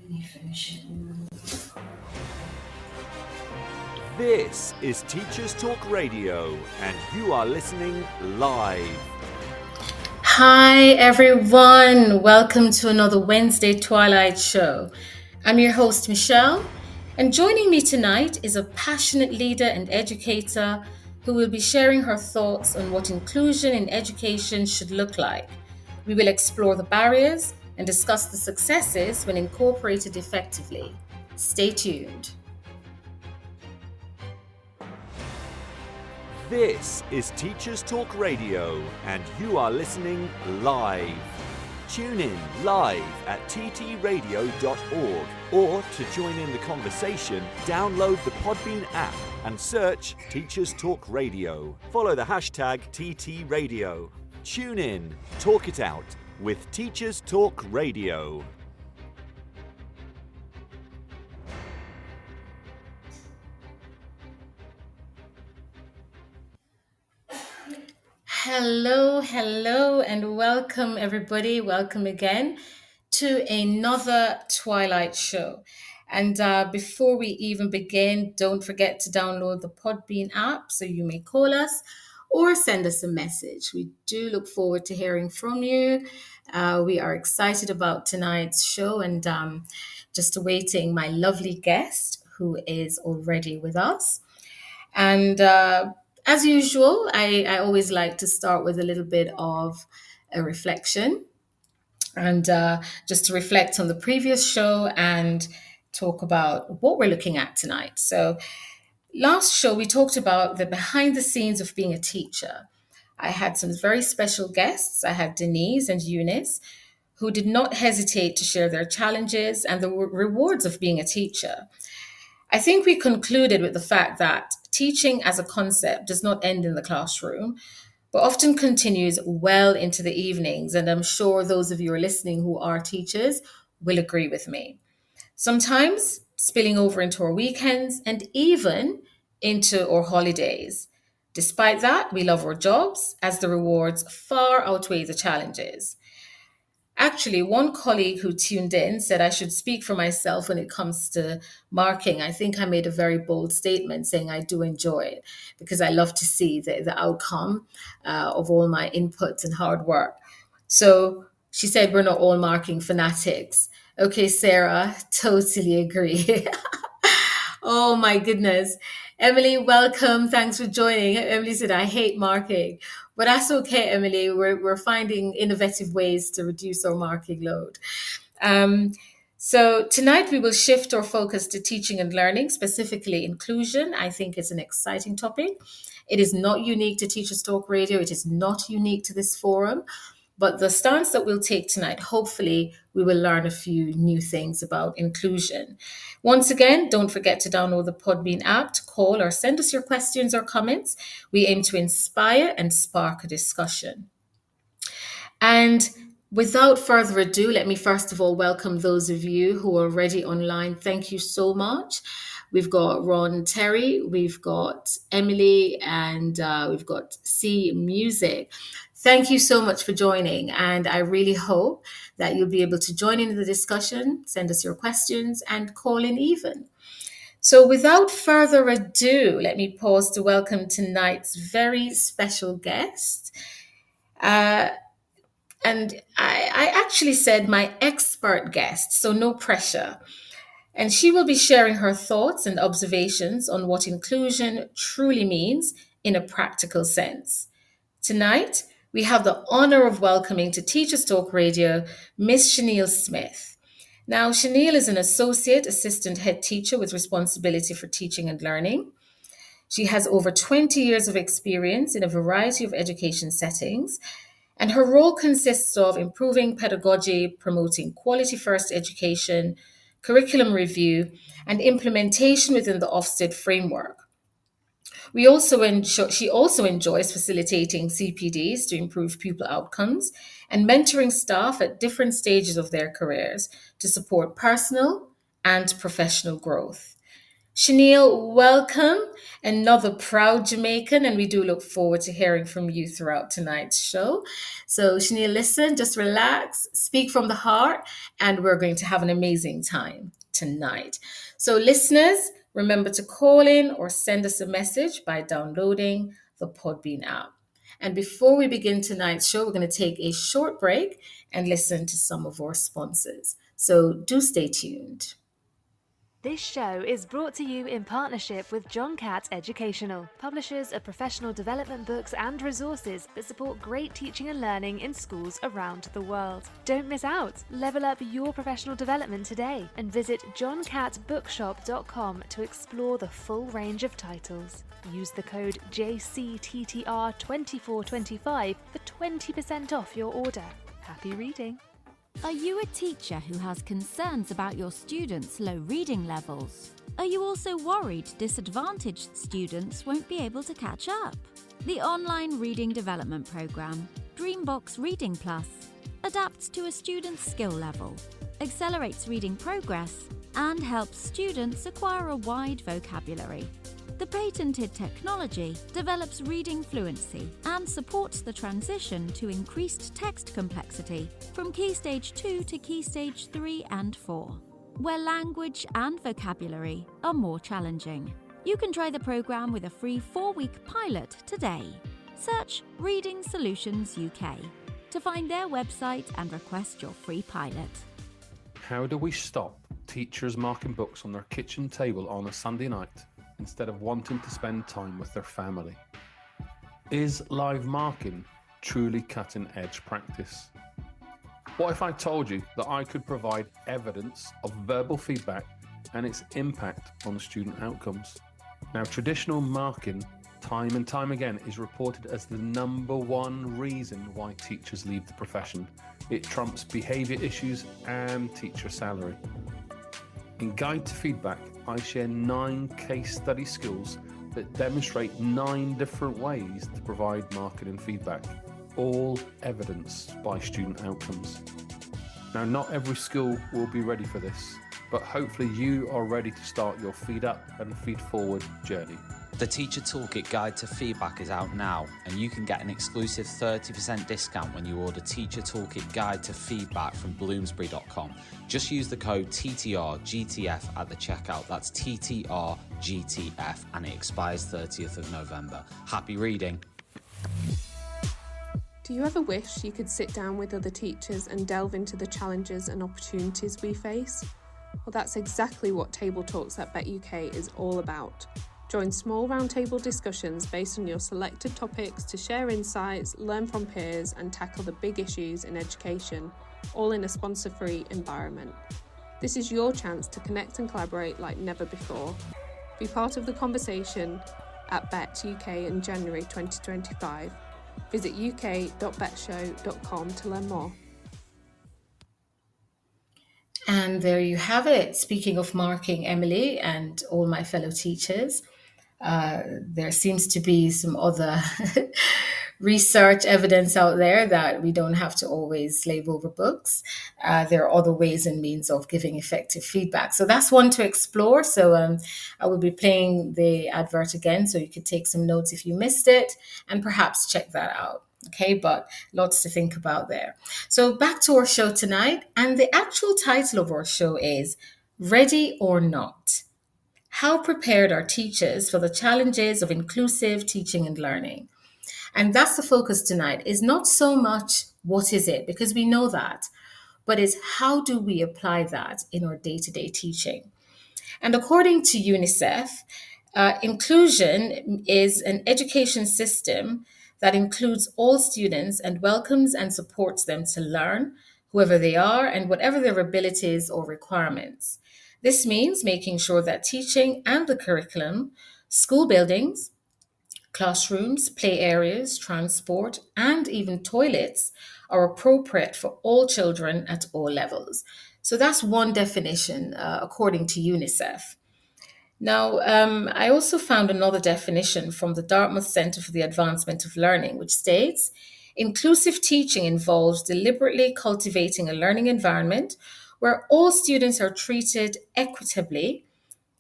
you finish it? This is Teachers Talk Radio, and you are listening live. Hi, everyone. Welcome to another Wednesday Twilight Show. I'm your host, Michelle, and joining me tonight is a passionate leader and educator who will be sharing her thoughts on what inclusion in education should look like. We will explore the barriers and discuss the successes when incorporated effectively. Stay tuned. This is Teachers Talk Radio, and you are listening live. Tune in live at ttradio.org, or to join in the conversation, download the Podbean app and search Teachers Talk Radio. Follow the hashtag TTRadio. Tune in, talk it out with Teachers Talk Radio. Hello, and welcome, everybody. Welcome again to another Twilight Show. And before we even begin, don't forget to download the Podbean app so you may call us or send us a message. We do look forward to hearing from you. We are excited about tonight's show and just awaiting my lovely guest who is already with us. And as usual, I always like to start with a little bit of a reflection and just to reflect on the previous show and talk about what we're looking at tonight. So, last show, we talked about the behind the scenes of being a teacher. I had some very special guests. I had Denise and Eunice, who did not hesitate to share their challenges and the rewards of being a teacher. I think we concluded with the fact that teaching as a concept does not end in the classroom, but often continues well into the evenings. And I'm sure those of you who are listening who are teachers will agree with me. Sometimes spilling over into our weekends and even into our holidays. Despite that, we love our jobs as the rewards far outweigh the challenges. Actually, one colleague who tuned in said I should speak for myself when it comes to marking. I think I made a very bold statement saying I do enjoy it because I love to see the outcome of all my inputs and hard work. So she said we're not all marking fanatics. Okay, Sarah, totally agree. Oh my goodness. Emily, welcome. Thanks for joining. Emily said, I hate marking, but that's okay, Emily. We're finding innovative ways to reduce our marking load. Um, so tonight we will shift our focus to teaching and learning, specifically inclusion. I think it's an exciting topic. It is not unique to Teachers Talk Radio. It is not unique to this forum. But the stance that we'll take tonight, hopefully, we will learn a few new things about inclusion. Once again, don't forget to download the Podbean app to call or send us your questions or comments. We aim to inspire and spark a discussion. And without further ado, let me first of all welcome those of you who are already online. Thank you so much. We've got Ron Terry, we've got Emily, and we've got C Music. Thank you so much for joining. And I really hope that you'll be able to join in the discussion, send us your questions, and call in even. So without further ado, let me pause to welcome tonight's very special guest. And I actually said my expert guest, so no pressure. And she will be sharing her thoughts and observations on what inclusion truly means in a practical sense. Tonight, we have the honor of welcoming to Teachers Talk Radio, Miss Shaniel Smith. Now, Shaniel is an associate assistant head teacher with responsibility for teaching and learning. She has over 20 years of experience in a variety of education settings, and her role consists of improving pedagogy, promoting quality first education, curriculum review, and implementation within the Ofsted framework. She also enjoys facilitating CPDs to improve pupil outcomes and mentoring staff at different stages of their careers to support personal and professional growth. Chanel, welcome. Another proud Jamaican, and we do look forward to hearing from you throughout tonight's show. So, Chanel, listen, just relax, speak from the heart, and we're going to have an amazing time tonight. So, listeners, remember to call in or send us a message by downloading the Podbean app. And before we begin tonight's show, we're going to take a short break and listen to some of our sponsors. So, do stay tuned. This show is brought to you in partnership with John Catt Educational, publishers of professional development books and resources that support great teaching and learning in schools around the world. Don't miss out. Level up your professional development today and visit johncattbookshop.com to explore the full range of titles. Use the code JCTTR2425 for 20% off your order. Happy reading! Are you a teacher who has concerns about your students' low reading levels? Are you also worried disadvantaged students won't be able to catch up? The online reading development program, Dreambox Reading Plus, adapts to a student's skill level, accelerates reading progress, and helps students acquire a wide vocabulary. The patented technology develops reading fluency and supports the transition to increased text complexity from Key Stage 2 to Key Stage 3 and 4, where language and vocabulary are more challenging. You can try the program with a free 4-week pilot today. Search Reading Solutions UK to find their website and request your free pilot. How do we stop teachers marking books on their kitchen table on a Sunday night instead of wanting to spend time with their family? Is live marking truly cutting-edge practice? What if I told you that I could provide evidence of verbal feedback and its impact on student outcomes? Now, traditional marking, time and time again, is reported as the #1 reason why teachers leave the profession. It trumps behaviour issues and teacher salary. In Guide to Feedback, I share 9 case study skills that demonstrate 9 different ways to provide marketing feedback, all evidenced by student outcomes. Now, not every school will be ready for this, but hopefully you are ready to start your Feed Up and Feed Forward journey. The Teacher Toolkit Guide to Feedback is out now, and you can get an exclusive 30% discount when you order Teacher Toolkit Guide to Feedback from Bloomsbury.com. Just use the code TTRGTF at the checkout. That's TTRGTF, and it expires 30th of November. Happy reading. Do you ever wish you could sit down with other teachers and delve into the challenges and opportunities we face? Well, that's exactly what Table Talks at Bet UK is all about. Join small roundtable discussions based on your selected topics to share insights, learn from peers, and tackle the big issues in education, all in a sponsor-free environment. This is your chance to connect and collaborate like never before. Be part of the conversation at Bet UK in January 2025. Visit uk.betshow.com to learn more. And there you have it. Speaking of marking, Emily, and all my fellow teachers, there seems to be some other research evidence out there that we don't have to always slave over books. There are other ways and means of giving effective feedback. So that's one to explore. So I will be playing the advert again, so you could take some notes if you missed it and perhaps check that out. Okay, but lots to think about there. So back to our show tonight. And the actual title of our show is Ready or Not? How prepared are teachers for the challenges of inclusive teaching and learning? And that's the focus tonight, is not so much what is it, because we know that, but is how do we apply that in our day-to-day teaching? And according to UNICEF, inclusion is an education system that includes all students and welcomes and supports them to learn, whoever they are and whatever their abilities or requirements. This means making sure that teaching and the curriculum, school buildings, classrooms, play areas, transport, and even toilets are appropriate for all children at all levels. So that's one definition according to UNICEF. Now, I also found another definition from the Dartmouth Centre for the Advancement of Learning, which states, inclusive teaching involves deliberately cultivating a learning environment where all students are treated equitably,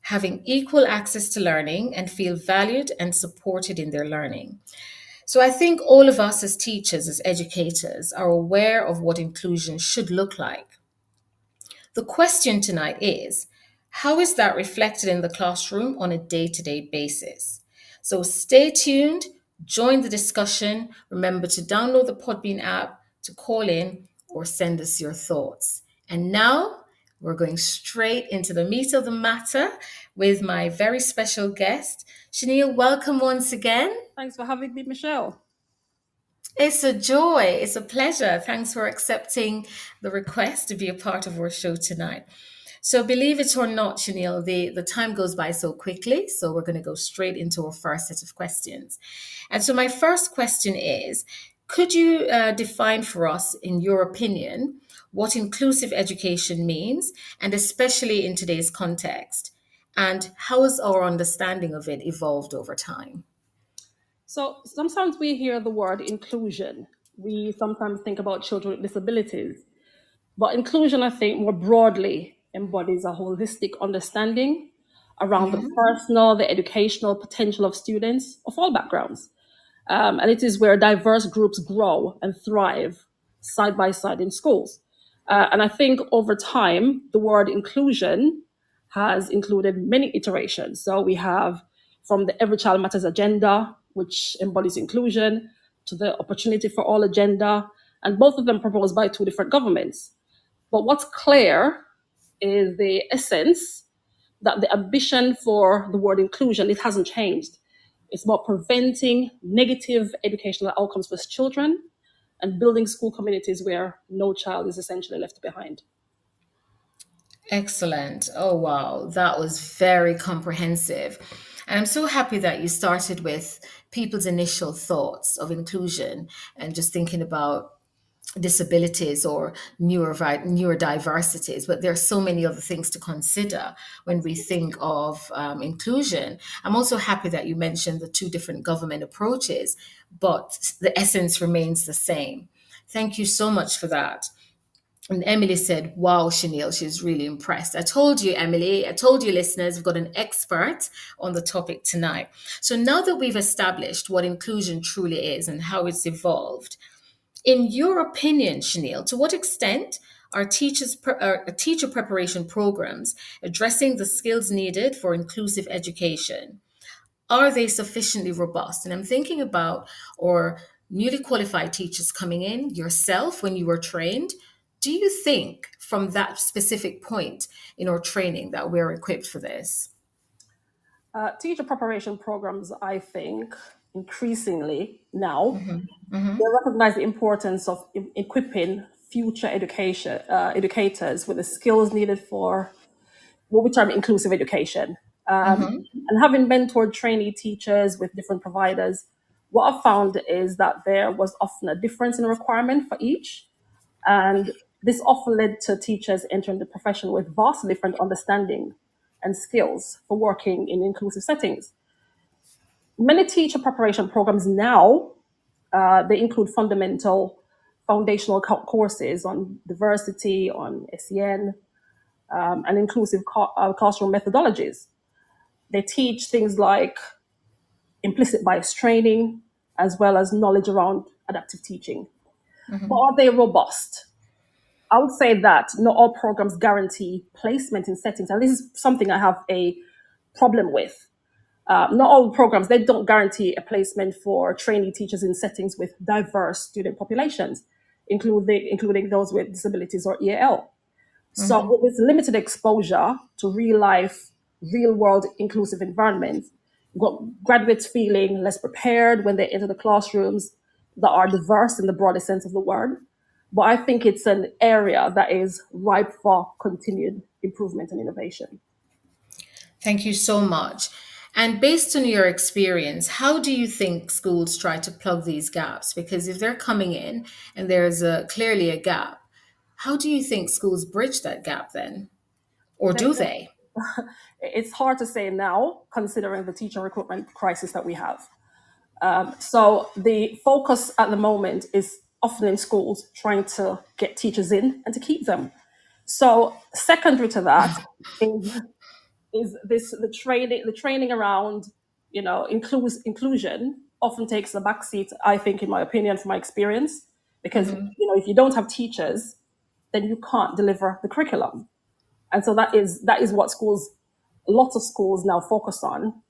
having equal access to learning, and feel valued and supported in their learning. So I think all of us as teachers, as educators, are aware of what inclusion should look like. The question tonight is, how is that reflected in the classroom on a day-to-day basis? So stay tuned, join the discussion. Remember to download the Podbean app, to call in, or send us your thoughts. And now we're going straight into the meat of the matter with my very special guest. Shaniel, welcome once again. Thanks for having me, Michelle. It's a joy. It's a pleasure. Thanks for accepting the request to be a part of our show tonight. So believe it or not, Shaniel, the time goes by so quickly. So we're going to go straight into our first set of questions. And so my first question is, could you define for us, in your opinion, what inclusive education means, and especially in today's context? And how has our understanding of it evolved over time? So sometimes we hear the word inclusion. We sometimes think about children with disabilities. But inclusion, I think, more broadly embodies a holistic understanding around the personal, the educational potential of students of all backgrounds. And it is where diverse groups grow and thrive side by side in schools. And I think over time, the word inclusion has included many iterations. So we have from the Every Child Matters agenda, which embodies inclusion, to the Opportunity for All agenda, and both of them proposed by two different governments. But what's clear is the essence that the ambition for the word inclusion, it hasn't changed. It's about preventing negative educational outcomes for children and building school communities where no child is essentially left behind. Excellent. Oh, wow. That was very comprehensive. And I'm so happy that you started with people's initial thoughts of inclusion and just thinking about disabilities or neurodiversities, but there are so many other things to consider when we think of inclusion. I'm also happy that you mentioned the two different government approaches, but the essence remains the same. Thank you so much for that. And Emily said, wow, Shaniel, she's really impressed. I told you, Emily, I told you, listeners, we've got an expert on the topic tonight. So now that we've established what inclusion truly is and how it's evolved, in your opinion, Shaniel, to what extent are teacher preparation programs addressing the skills needed for inclusive education? Are they sufficiently robust? And I'm thinking about our newly qualified teachers coming in, yourself when you were trained. Do you think from that specific point in our training that we're equipped for this? Teacher preparation programs, I think, increasingly now, they recognize the importance of equipping future educators with the skills needed for what we term inclusive education. And having mentored trainee teachers with different providers, what I've found is that there was often a difference in requirement for each. And this often led to teachers entering the profession with vastly different understanding and skills for working in inclusive settings. Many teacher preparation programs now, they include foundational courses on diversity, on SEN, and inclusive classroom methodologies. They teach things like implicit bias training, as well as knowledge around adaptive teaching. But are they robust? I would say that not all programs guarantee placement in settings, and this is something I have a problem with. Not all programs, they don't guarantee a placement for trainee teachers in settings with diverse student populations, including those with disabilities or EAL. So with limited exposure to real life, real world inclusive environments, you've got graduates feeling less prepared when they enter the classrooms that are diverse in the broadest sense of the word. But I think it's an area that is ripe for continued improvement and innovation. Thank you so much. And based on your experience, how do you think schools try to plug these gaps? Because if they're coming in and there's clearly a gap, how do you think schools bridge that gap then? Or do they? It's hard to say now, considering the teacher recruitment crisis that we have. So the focus at the moment is often in schools trying to get teachers in and to keep them. So secondary to that is is this the training around, inclusion often takes a backseat, I think, in my opinion, from my experience, because if you don't have teachers, then you can't deliver the curriculum. And so that is what lots of schools now focus on,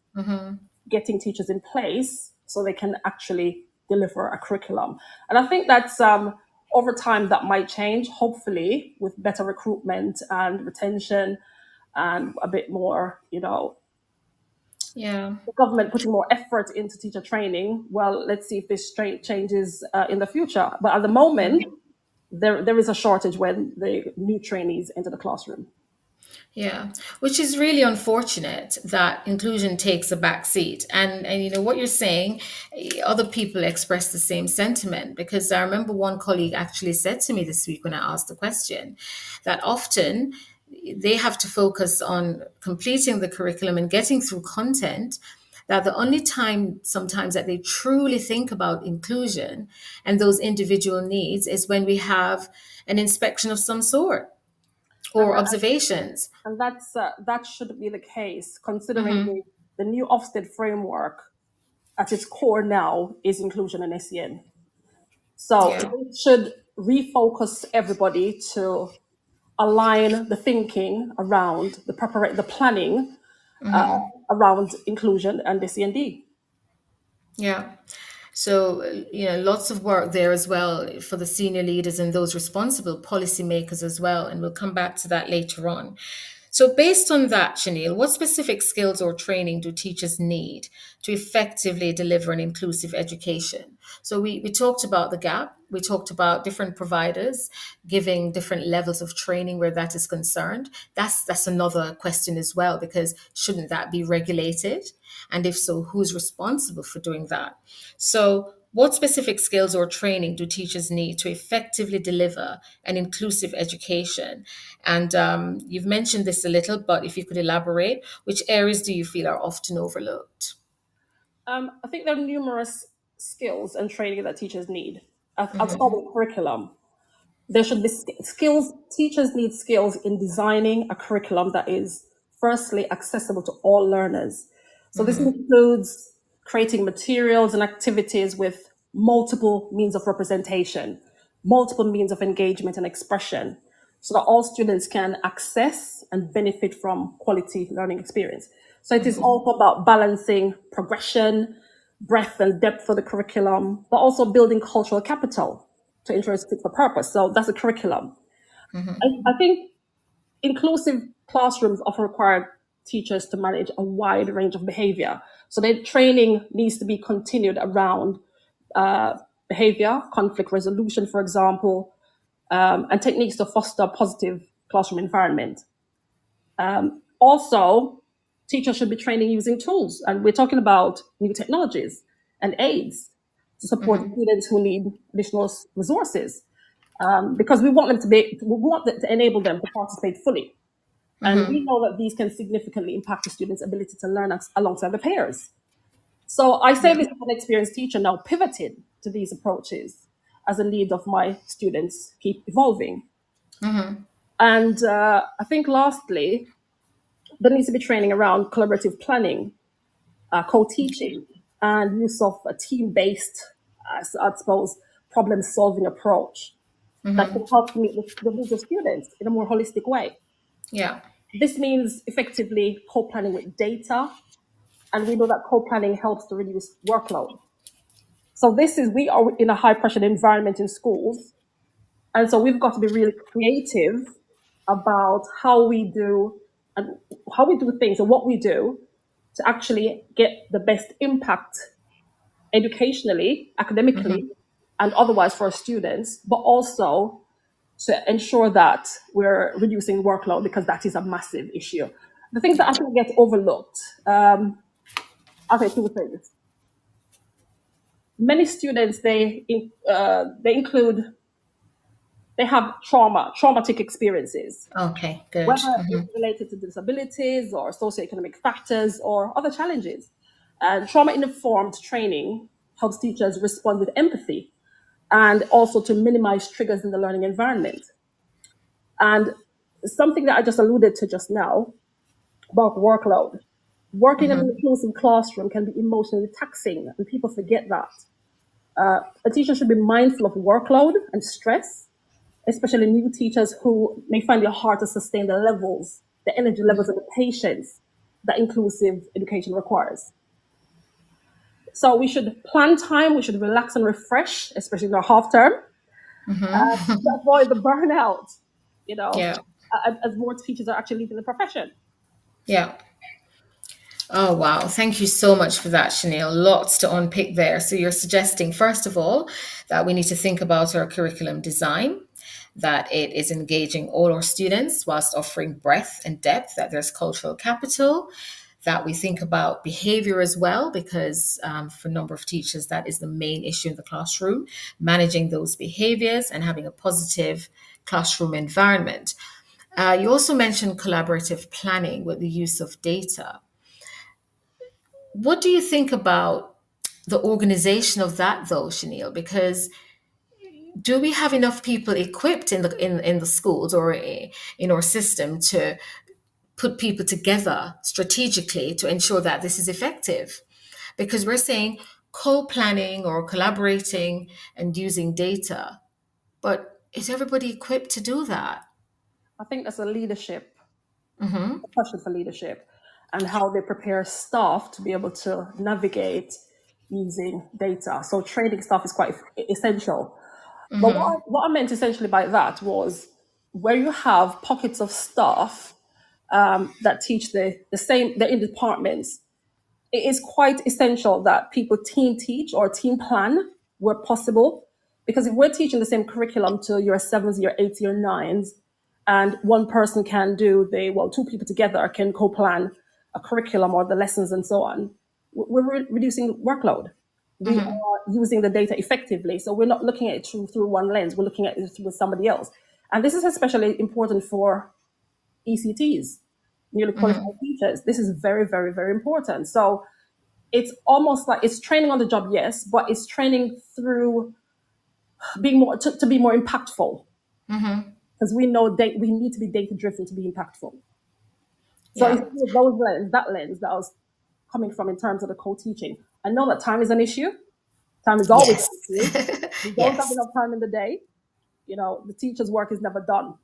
getting teachers in place so they can actually deliver a curriculum. And I think that's over time that might change, hopefully, with better recruitment and retention and a bit more, Yeah. the government putting more effort into teacher training. Well, let's see if this changes in the future. But at the moment, there is a shortage when the new trainees enter the classroom. Yeah, which is really unfortunate that inclusion takes a back seat. And what you're saying, other people express the same sentiment, because I remember one colleague actually said to me this week when I asked the question that often they have to focus on completing the curriculum and getting through content, that the only time sometimes that they truly think about inclusion and those individual needs is when we have an inspection of some sort or observations. And that should be the case, considering the new Ofsted framework at its core now is inclusion and SEN. So it should refocus everybody to align the thinking around the planning around inclusion and SEND. Yeah. So, lots of work there as well for the senior leaders and those responsible policymakers as well. And we'll come back to that later on. So based on that, Chanel, what specific skills or training do teachers need to effectively deliver an inclusive education? So we talked about the gap. We talked about different providers giving different levels of training where that is concerned. That's another question as well, because shouldn't that be regulated? And if so, who's responsible for doing that? So what specific skills or training do teachers need to effectively deliver an inclusive education? And you've mentioned this a little, but if you could elaborate, which areas do you feel are often overlooked? I think there are numerous skills and training that teachers need. I'll start with curriculum. There should be skills. Teachers need skills in designing a curriculum that is firstly accessible to all learners. So this includes creating materials and activities with multiple means of representation, multiple means of engagement and expression, so that all students can access and benefit from quality learning experience. So it is also about balancing progression, breadth and depth for the curriculum, but also building cultural capital to ensure it's fit for purpose. So that's the curriculum. I think inclusive classrooms often require teachers to manage a wide range of behavior. So their training needs to be continued around behavior, conflict resolution, for example, and techniques to foster a positive classroom environment. Also, teachers should be training using tools, and we're talking about new technologies and aids to support students who need additional resources, because we want to enable them to participate fully. And we know that these can significantly impact the students' ability to learn alongside their peers. So I say this as an experienced teacher now pivoted to these approaches as the need of my students keep evolving. And I think lastly, there needs to be training around collaborative planning, co-teaching, and use of a team-based, I suppose, problem-solving approach that can help meet the needs of students in a more holistic way. Yeah. This means effectively co-planning with data, and we know that co-planning helps to reduce workload. So we are in a high-pressure environment in schools, and so we've got to be really creative about how we do things and what we do to actually get the best impact educationally, academically, and otherwise for our students, but also to ensure that we're reducing workload, because that is a massive issue. The things that I think get overlooked, I'll say two things. Many students, they have traumatic experiences. Okay, good. Whether it's related to disabilities or socioeconomic factors or other challenges. And trauma-informed training helps teachers respond with empathy and also to minimize triggers in the learning environment. And something that I just alluded to just now, about workload. Working in an inclusive classroom can be emotionally taxing, and people forget that. A teacher should be mindful of workload and stress, especially new teachers who may find it hard to sustain the energy levels, and the patience that inclusive education requires. So we should plan time, we should relax and refresh, especially in our half term, to avoid the burnout, as more teachers are actually leaving the profession. Yeah. Oh, wow. Thank you so much for that, Chanel. Lots to unpick there. So you're suggesting, first of all, that we need to think about our curriculum design, that it is engaging all our students whilst offering breadth and depth, that there's cultural capital, that we think about behavior as well, because for a number of teachers, that is the main issue in the classroom, managing those behaviors and having a positive classroom environment. You also mentioned collaborative planning with the use of data. What do you think about the organization of that, though, Chanel? Because do we have enough people equipped in the schools or in our system to put people together strategically to ensure that this is effective? Because we're saying co-planning or collaborating and using data, but is everybody equipped to do that? I think that's a leadership, a question for leadership, and how they prepare staff to be able to navigate using data. So training staff is quite essential. But what I meant essentially by that was where you have pockets of staff that teach the same, they're in departments, it is quite essential that people team teach or team plan where possible. Because if we're teaching the same curriculum to year 7s, year 8s, year 9s, and one person can do two people together can co-plan a curriculum or the lessons and so on, we're reducing workload. We are using the data effectively. So we're not looking at it through one lens, we're looking at it through somebody else. And this is especially important for ECTs, newly qualified teachers. This is very, very, very important. So it's almost like it's training on the job, yes, but it's training through being more to be more impactful. Because we know we need to be data driven to be impactful. So it's that lens that I was coming from in terms of the co-teaching. I know that time is an issue. Time is always an issue. We don't have enough time in the day. The teacher's work is never done.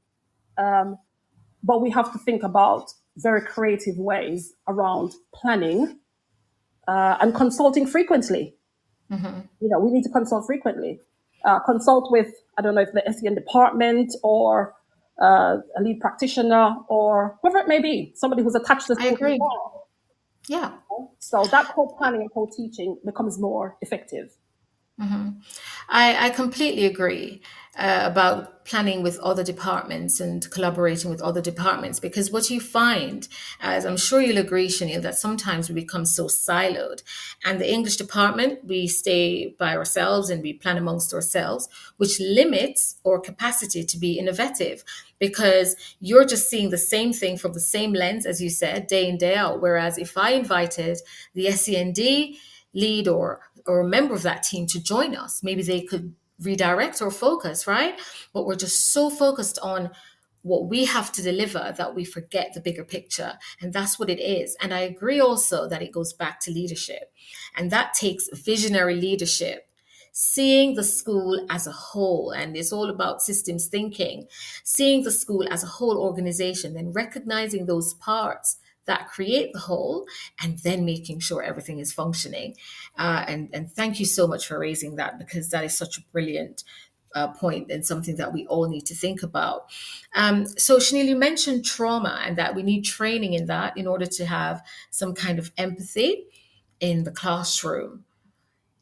But we have to think about very creative ways around planning and consulting frequently. We need to consult frequently. Consult with, I don't know if the SEN department or a lead practitioner or whoever it may be, somebody who's attached to the school. I agree. Yeah. So that co-planning and co-teaching becomes more effective. I completely agree about planning with other departments and collaborating with other departments, because what you find, as I'm sure you'll agree, Chanel, that sometimes we become so siloed. And the English department, we stay by ourselves and we plan amongst ourselves, which limits our capacity to be innovative, because you're just seeing the same thing from the same lens, as you said, day in, day out. Whereas if I invited the SEND lead or a member of that team to join us, maybe they could redirect or focus, right? But we're just so focused on what we have to deliver that we forget the bigger picture. And that's what it is. And I agree also that it goes back to leadership. And that takes visionary leadership, seeing the school as a whole. And it's all about systems thinking, seeing the school as a whole organization, then recognizing those parts that create the whole, and then making sure everything is functioning. And thank you so much for raising that, because that is such a brilliant point and something that we all need to think about. So Chanel, you mentioned trauma and that we need training in that in order to have some kind of empathy in the classroom.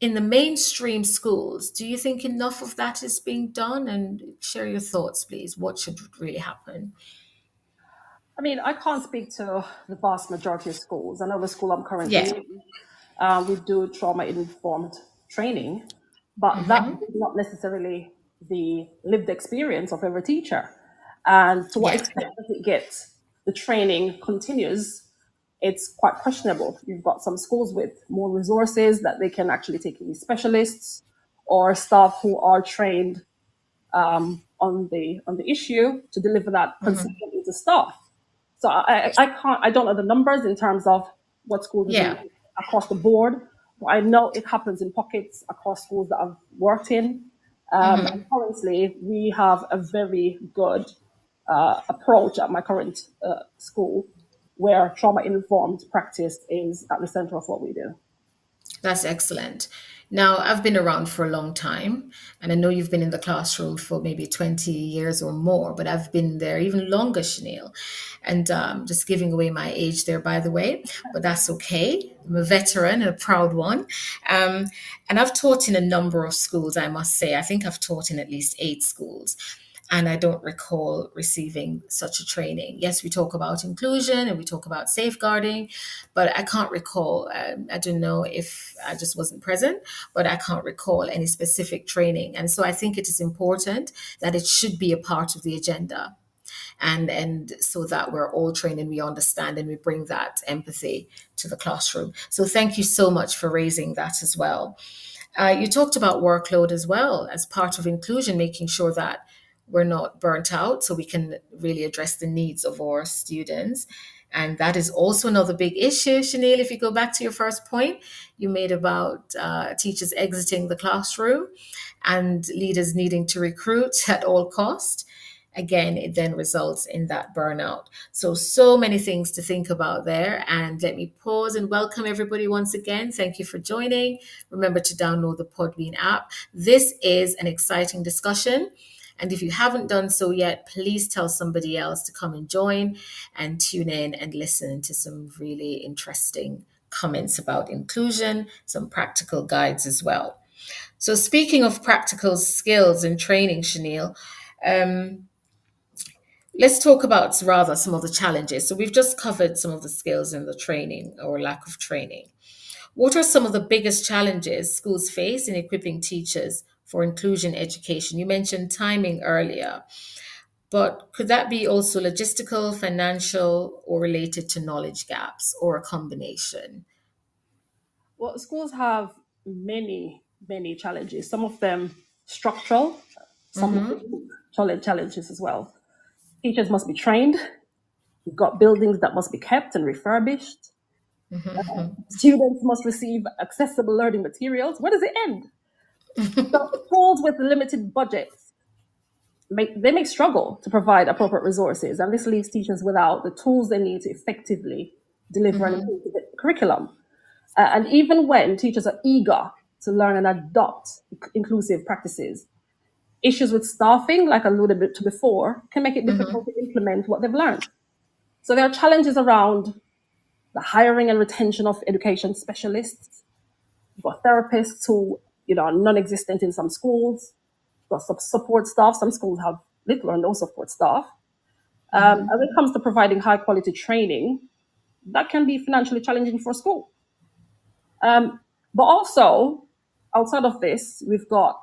In the mainstream schools, do you think enough of that is being done? And share your thoughts, please. What should really happen? I mean, I can't speak to the vast majority of schools. I know the school I'm currently in, we do trauma-informed training, but that is not necessarily the lived experience of every teacher. And to what extent does it get the training continues? It's quite questionable. You've got some schools with more resources that they can actually take in specialists or staff who are trained on the issue to deliver that consistently to staff. So I don't know the numbers in terms of what schools are Yeah. doing across the board, but I know it happens in pockets across schools that I've worked in. And currently, we have a very good approach at my current school, where trauma-informed practice is at the center of what we do. That's excellent. Now, I've been around for a long time, and I know you've been in the classroom for maybe 20 years or more, but I've been there even longer, Chanel. And just giving away my age there, by the way, but that's okay. I'm a veteran and a proud one. Um, and I've taught in a number of schools, I must say. I think I've taught in at least 8 schools. And I don't recall receiving such a training. Yes, we talk about inclusion and we talk about safeguarding, but I can't recall. I don't know if I just wasn't present, but I can't recall any specific training. And so I think it is important that it should be a part of the agenda. And so that we're all trained and we understand and we bring that empathy to the classroom. So thank you so much for raising that as well. You talked about workload as well as part of inclusion, making sure that we're not burnt out so we can really address the needs of our students. And that is also another big issue, Chanel. If you go back to your first point you made about teachers exiting the classroom and leaders needing to recruit at all cost. Again, it then results in that burnout. So many things to think about there. And let me pause and welcome everybody once again. Thank you for joining. Remember to download the Podbean app. This is an exciting discussion. And if you haven't done so yet, please tell somebody else to come and join and tune in and listen to some really interesting comments about inclusion, some practical guides as well. So speaking of practical skills and training, Chanel, let's talk about rather some of the challenges. So we've just covered some of the skills and the training or lack of training. What are some of the biggest challenges schools face in equipping teachers for inclusion education? You mentioned timing earlier, but could that be also logistical, financial, or related to knowledge gaps, or a combination? Well, schools have many challenges. Some of them structural, some of them challenges as well. Teachers must be trained. We've got buildings that must be kept and refurbished. Students must receive accessible learning materials. Where does it end? So schools with limited budgets may struggle to provide appropriate resources, and this leaves teachers without the tools they need to effectively deliver an inclusive curriculum. And even when teachers are eager to learn and adopt inclusive practices, issues with staffing, like I alluded to before, can make it difficult to implement what they've learned. So there are challenges around the hiring and retention of education specialists. You've got therapists who are non-existent in some schools. You've got some support staff. Some schools have little or no support staff. And when it comes to providing high-quality training, that can be financially challenging for a school. But also, outside of this, we've got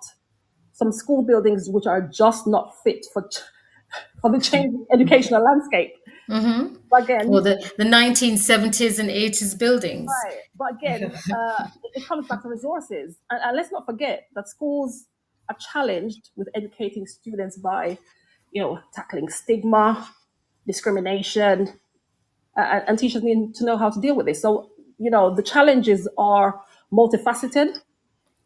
some school buildings which are just not fit for the changing educational landscape. Again, Well, the 1970s and 80s buildings. right. But again, it comes back to resources. And let's not forget that schools are challenged with educating students by, tackling stigma, discrimination, and teachers need to know how to deal with this. So, the challenges are multifaceted.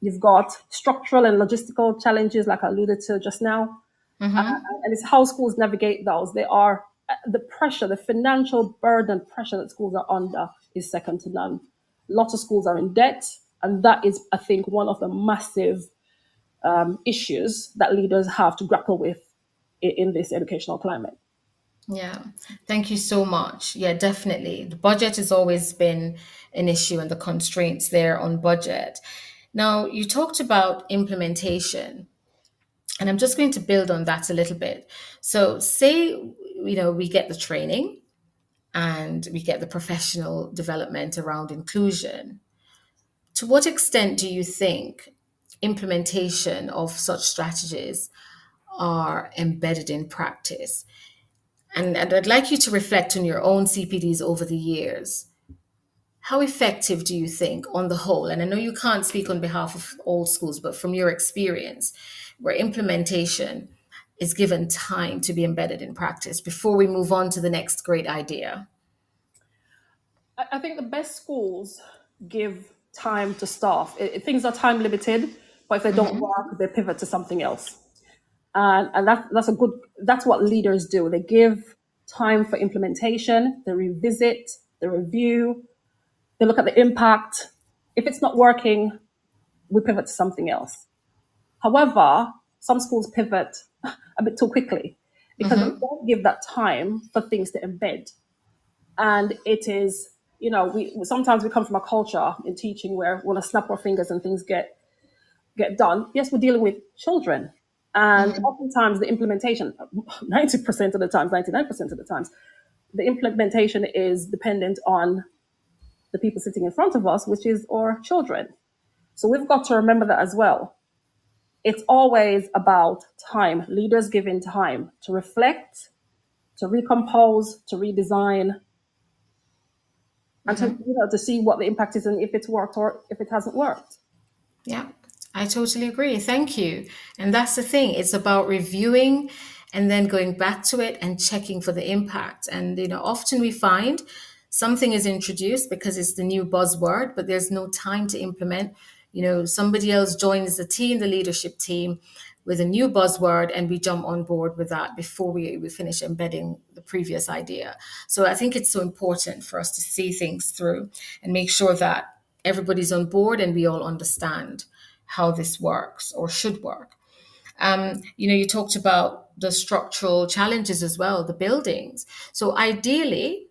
You've got structural and logistical challenges, like I alluded to just now. And it's how schools navigate those. They are the pressure, the financial burden pressure that schools are under is second to none. Lots of schools are in debt, and that is, I think, one of the massive issues that leaders have to grapple with in this educational climate. Yeah, thank you so much. Yeah, definitely. The budget has always been an issue and the constraints there on budget. Now, you talked about implementation, and I'm just going to build on that a little bit. So, say, we get the training and we get the professional development around inclusion. To what extent do you think implementation of such strategies are embedded in practice? And I'd like you to reflect on your own CPDs over the years. How effective do you think on the whole, and I know you can't speak on behalf of all schools, but from your experience, where implementation is given time to be embedded in practice before we move on to the next great idea? I think the best schools give time to staff. Things are time limited, but if they don't work, they pivot to something else. And that's what leaders do. They give time for implementation, they revisit, they review, they look at the impact. If it's not working, we pivot to something else. However, some schools pivot a bit too quickly because they don't give that time for things to embed. And it is, we sometimes we come from a culture in teaching where we want to snap our fingers and things get done. Yes, we're dealing with children. And oftentimes the implementation, 90% of the times, 99% of the times, the implementation is dependent on the people sitting in front of us, which is our children. So we've got to remember that as well. It's always about time, leaders giving time to reflect, to recompose, to redesign, and to see what the impact is and if it's worked or if it hasn't worked. Yeah, I totally agree. Thank you. And that's the thing. It's about reviewing and then going back to it and checking for the impact. And, often we find something is introduced because it's the new buzzword, but there's no time to implement. Somebody else joins the team, the leadership team, with a new buzzword, and we jump on board with that before we finish embedding the previous idea. So I think it's so important for us to see things through and make sure that everybody's on board and we all understand how this works or should work. You talked about the structural challenges as well, the buildings. So ideally,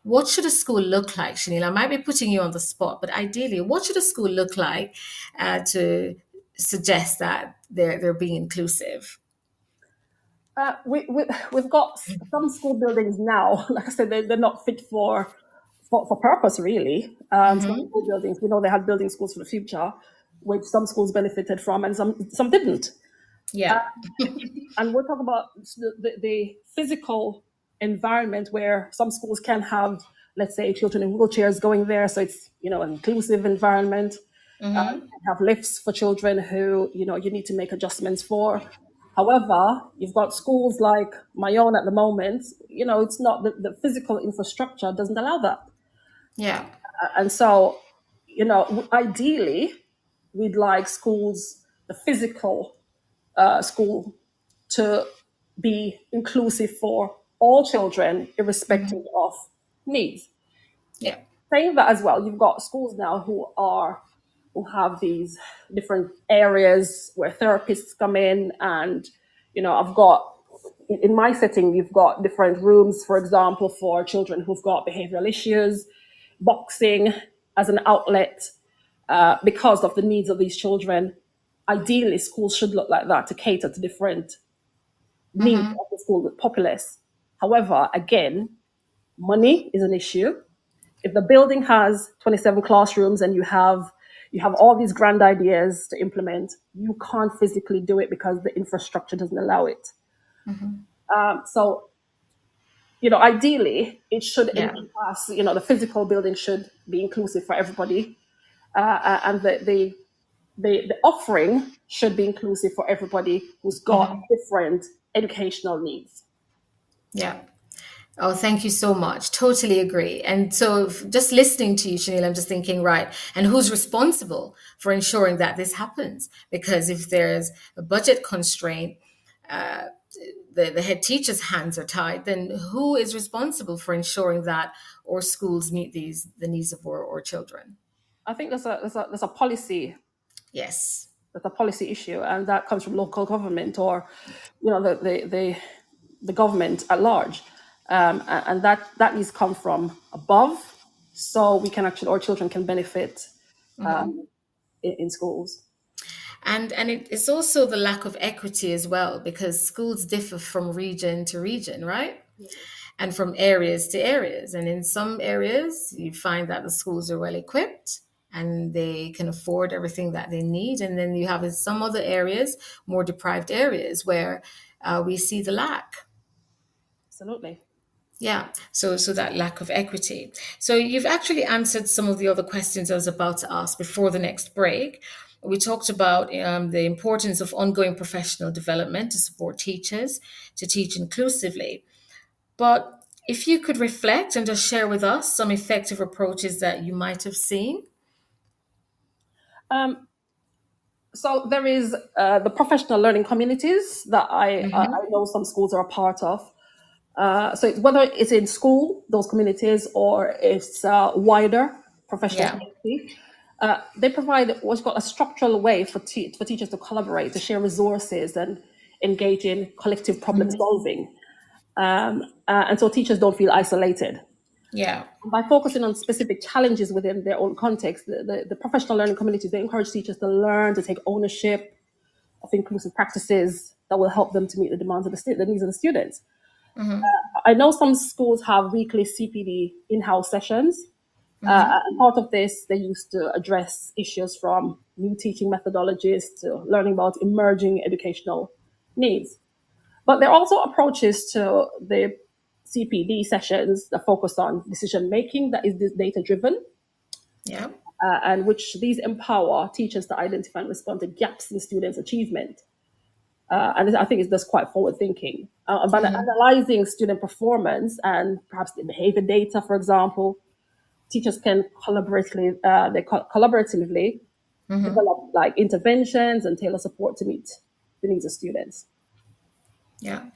what should a school look like, Shanil? I might be putting you on the spot, but ideally, what should a school look like to suggest that they're being inclusive? We've got some school buildings now, like I said, they're not fit for purpose, really. Some school buildings, we know they had building schools for the future, which some schools benefited from and some didn't. Yeah. And we're talking about the physical environment where some schools can have, let's say, children in wheelchairs going there. So it's, an inclusive environment. Have lifts for children who, you need to make adjustments for. However, you've got schools like my own at the moment, it's not the physical infrastructure doesn't allow that. Yeah. And so, ideally, we'd like schools, the physical school, to be inclusive for all children, irrespective of needs. Yeah. Saying that as well, you've got schools now who have these different areas where therapists come in, and I've got in my setting, you've got different rooms, for example, for children who've got behavioral issues, boxing as an outlet because of the needs of these children. Ideally, schools should look like that to cater to different needs of the school populace. However, again, money is an issue. If the building has 27 classrooms and you have all these grand ideas to implement, you can't physically do it because the infrastructure doesn't allow it. So, ideally, it should encompass, the physical building should be inclusive for everybody. And the offering should be inclusive for everybody who's got different educational needs. Yeah. Oh, thank you so much. Totally agree. And so just listening to you, Shanil, I'm just thinking, right, and who's responsible for ensuring that this happens? Because if there's a budget constraint, the head teacher's hands are tied, then who is responsible for ensuring that our schools meet the needs of our children? I think there's a policy. Yes. That's a policy issue, and that comes from local government or, the government at large. And that needs to come from above, so we can our children can benefit in schools. And it's also the lack of equity as well, because schools differ from region to region, right? And from areas to areas. And in some areas, you find that the schools are well equipped and they can afford everything that they need. And then you have in some other areas, more deprived areas, where we see the lack. Absolutely. Yeah, so that lack of equity. So you've actually answered some of the other questions I was about to ask before the next break. We talked about the importance of ongoing professional development to support teachers to teach inclusively. But if you could reflect and just share with us some effective approaches that you might have seen. Um, so there is the professional learning communities that I know some schools are a part of. So whether it's in school, those communities, or it's wider professional Yeah. community, they provide what's called a structural way for teachers to collaborate, to share resources, and engage in collective problem solving. And so teachers don't feel isolated. Yeah. By focusing on specific challenges within their own context, the professional learning communities, they encourage teachers to learn, to take ownership of inclusive practices that will help them to meet the demands of the needs of the students. I know some schools have weekly CPD in-house sessions. And part of this, they used to address issues from new teaching methodologies to learning about emerging educational needs. But there are also approaches to the CPD sessions that focus on decision making that is data driven, Yeah. and which these empower teachers to identify and respond to gaps in students' achievement. And I think it's just quite forward thinking. But analyzing student performance and perhaps the behavior data, for example, teachers can collaboratively develop like interventions and tailor support to meet the needs of students. Yeah.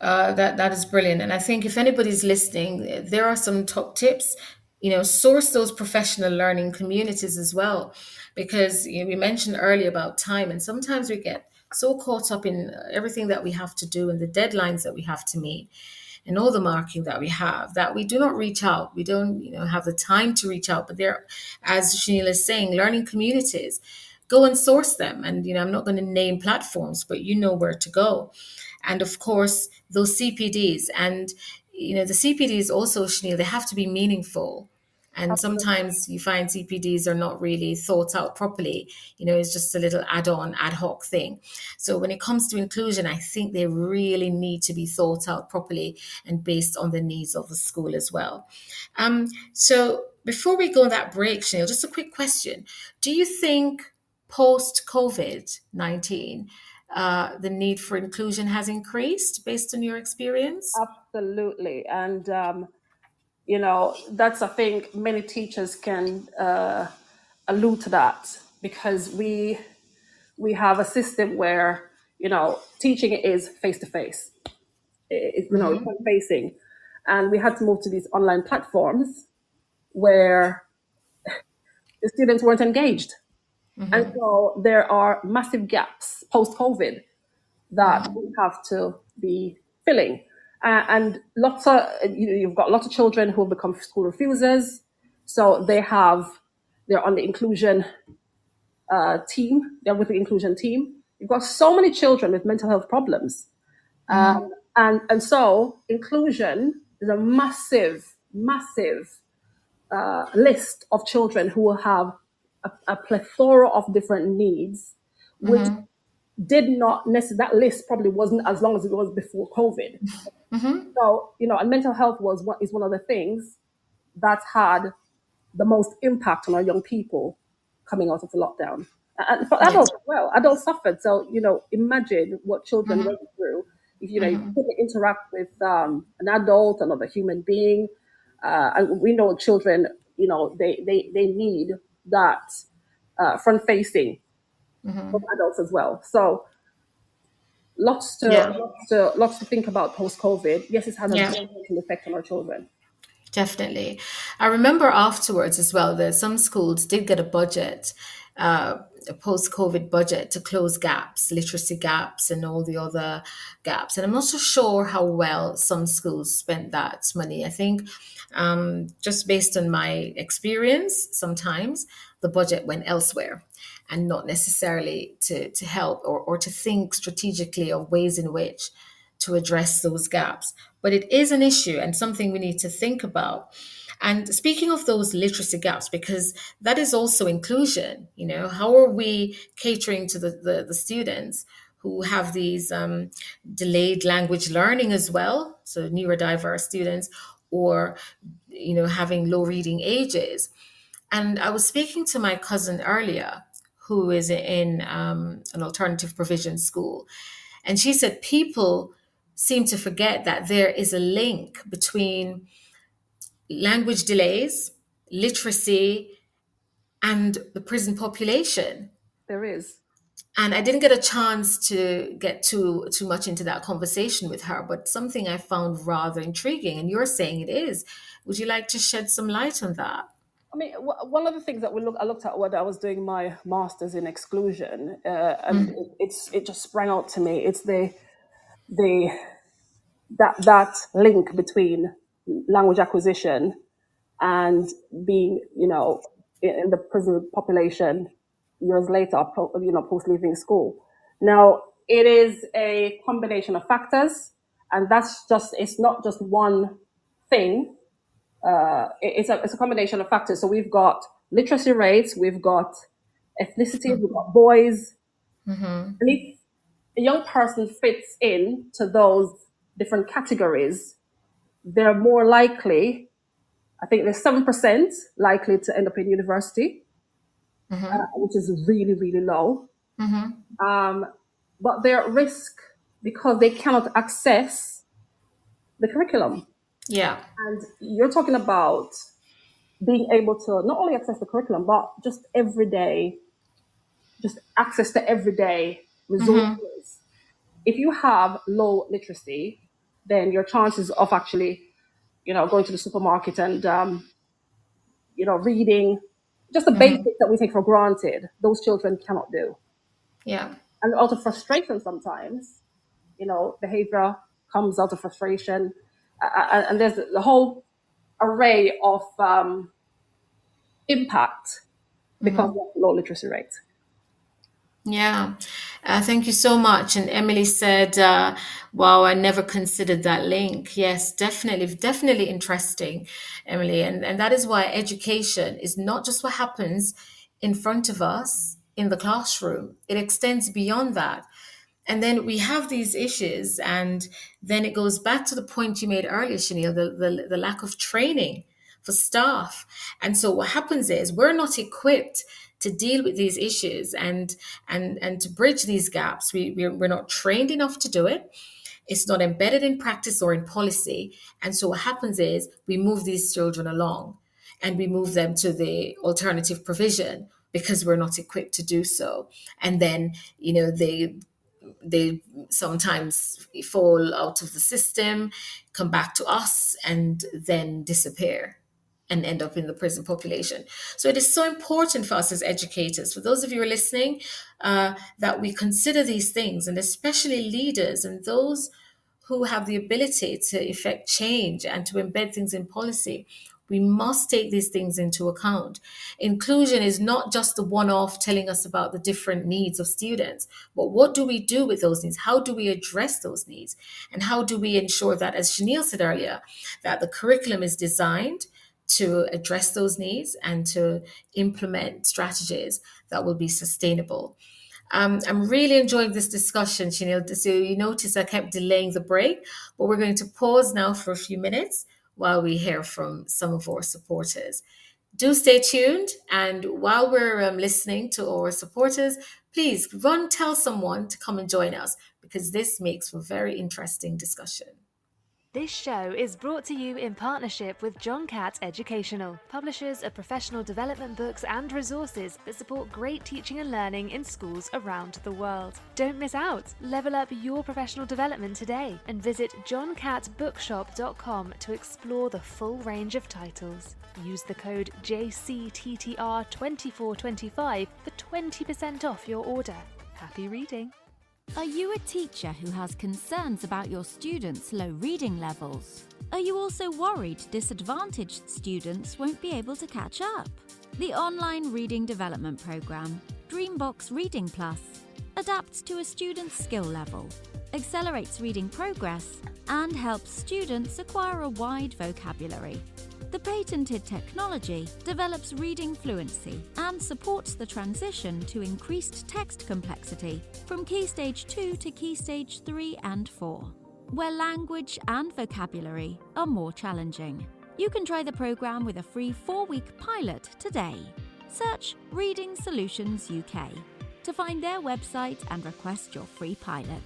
That is brilliant. And I think if anybody's listening, there are some top tips. Source those professional learning communities as well, because we mentioned earlier about time, and sometimes we get so caught up in everything that we have to do and the deadlines that we have to meet and all the marking that we have, that we do not reach out. We don't, have the time to reach out. But there, as Shanil is saying, learning communities, go and source them. And, I'm not going to name platforms, but you know where to go. And of course, those CPDs and, the CPDs also, Shanil, they have to be meaningful. And sometimes you find CPDs are not really thought out properly. It's just a little add-on, ad hoc thing. So when it comes to inclusion, I think they really need to be thought out properly and based on the needs of the school as well. So before we go on that break, Chanel, just a quick question. Do you think post-COVID-19, the need for inclusion has increased based on your experience? Absolutely. And that's, I think, many teachers can allude to that, because we have a system where, teaching is face-to-face. It's front-facing. And we had to move to these online platforms where the students weren't engaged. And so there are massive gaps post-COVID that we have to be filling. And lots of, you've got lots of children who have become school refusers. So they're on the inclusion team. They're with the inclusion team. You've got so many children with mental health problems. And so inclusion is a massive, massive list of children who will have a plethora of different needs, which did not necessarily, that list probably wasn't as long as it was before COVID. So, and mental health is one of the things that had the most impact on our young people coming out of the lockdown. And for adults as well, adults suffered. So, imagine what children went through. If, you couldn't interact with an adult, another human being. And we know children, they need that front-facing from adults as well. So lots to think about post-COVID. Yes, it's had a detrimental effect on our children. Definitely. I remember afterwards as well that some schools did get a budget, a post-COVID budget to close gaps, literacy gaps and all the other gaps. And I'm not so sure how well some schools spent that money. I think just based on my experience, sometimes the budget went elsewhere and not necessarily to help or to think strategically of ways in which to address those gaps. But it is an issue and something we need to think about. And speaking of those literacy gaps, because that is also inclusion, how are we catering to the students who have these delayed language learning as well, so neurodiverse students, or, having low reading ages. And I was speaking to my cousin earlier, who is in an alternative provision school. And she said people seem to forget that there is a link between language delays, literacy, and the prison population. There is. And I didn't get a chance to get too much into that conversation with her, but something I found rather intriguing, and you're saying it is. Would you like to shed some light on that? I mean, one of the things that I looked at when I was doing my master's in exclusion, and it just sprang out to me. It's that link between language acquisition and being, in the prison population years later, post leaving school. Now, it is a combination of factors, and it's not just one thing. It's a combination of factors. So we've got literacy rates, we've got ethnicity, we've got boys. And if a young person fits in to those different categories, they're more likely, I think there's 7% likely to end up in university, which is really, really low. But they're at risk because they cannot access the curriculum. Yeah. And you're talking about being able to not only access the curriculum, but just everyday, just access to everyday resources. If you have low literacy, then your chances of actually, going to the supermarket and, reading, just the basics that we take for granted, those children cannot do. Yeah. And out of frustration sometimes, behavior comes out of frustration. And there's the whole array of impact because of low literacy rates. Yeah, thank you so much. And Emily said, wow, I never considered that link. Yes, definitely interesting, Emily. And that is why education is not just what happens in front of us in the classroom. It extends beyond that. And then we have these issues, and then it goes back to the point you made earlier, Chanel, the lack of training for staff. And so what happens is we're not equipped to deal with these issues and to bridge these gaps. We're not trained enough to do it. It's not embedded in practice or in policy. And so what happens is we move these children along and we move them to the alternative provision because we're not equipped to do so. And then, they sometimes fall out of the system, come back to us, and then disappear and end up in the prison population. So it is so important for us as educators, for those of you who are listening, that we consider these things, and especially leaders and those who have the ability to effect change and to embed things in policy. We must take these things into account. Inclusion is not just the one-off telling us about the different needs of students, but what do we do with those needs? How do we address those needs? And how do we ensure that, as Chanel said earlier, that the curriculum is designed to address those needs and to implement strategies that will be sustainable? I'm really enjoying this discussion, Chanel. So you notice I kept delaying the break, but we're going to pause now for a few minutes while we hear from some of our supporters. Do stay tuned, and while we're listening to our supporters, please tell someone to come and join us, because this makes for very interesting discussion. This show is brought to you in partnership with John Catt Educational, publishers of professional development books and resources that support great teaching and learning in schools around the world. Don't miss out. Level up your professional development today and visit johncattbookshop.com to explore the full range of titles. Use the code JCTTR2425 for 20% off your order. Happy reading! Are you a teacher who has concerns about your students' low reading levels? Are you also worried disadvantaged students won't be able to catch up? The online reading development program, Dreambox Reading Plus, adapts to a student's skill level, accelerates reading progress, and helps students acquire a wide vocabulary. The patented technology develops reading fluency and supports the transition to increased text complexity from Key Stage 2 to Key Stage 3 and 4, where language and vocabulary are more challenging. You can try the program with a free 4-week pilot today. Search Reading Solutions UK to find their website and request your free pilot.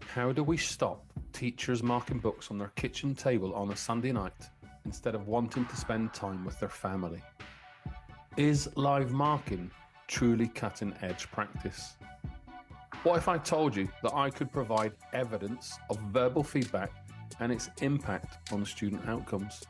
How do we stop teachers marking books on their kitchen table on a Sunday night instead of wanting to spend time with their family? Is live marking truly cutting-edge practice? What if I told you that I could provide evidence of verbal feedback and its impact on student outcomes?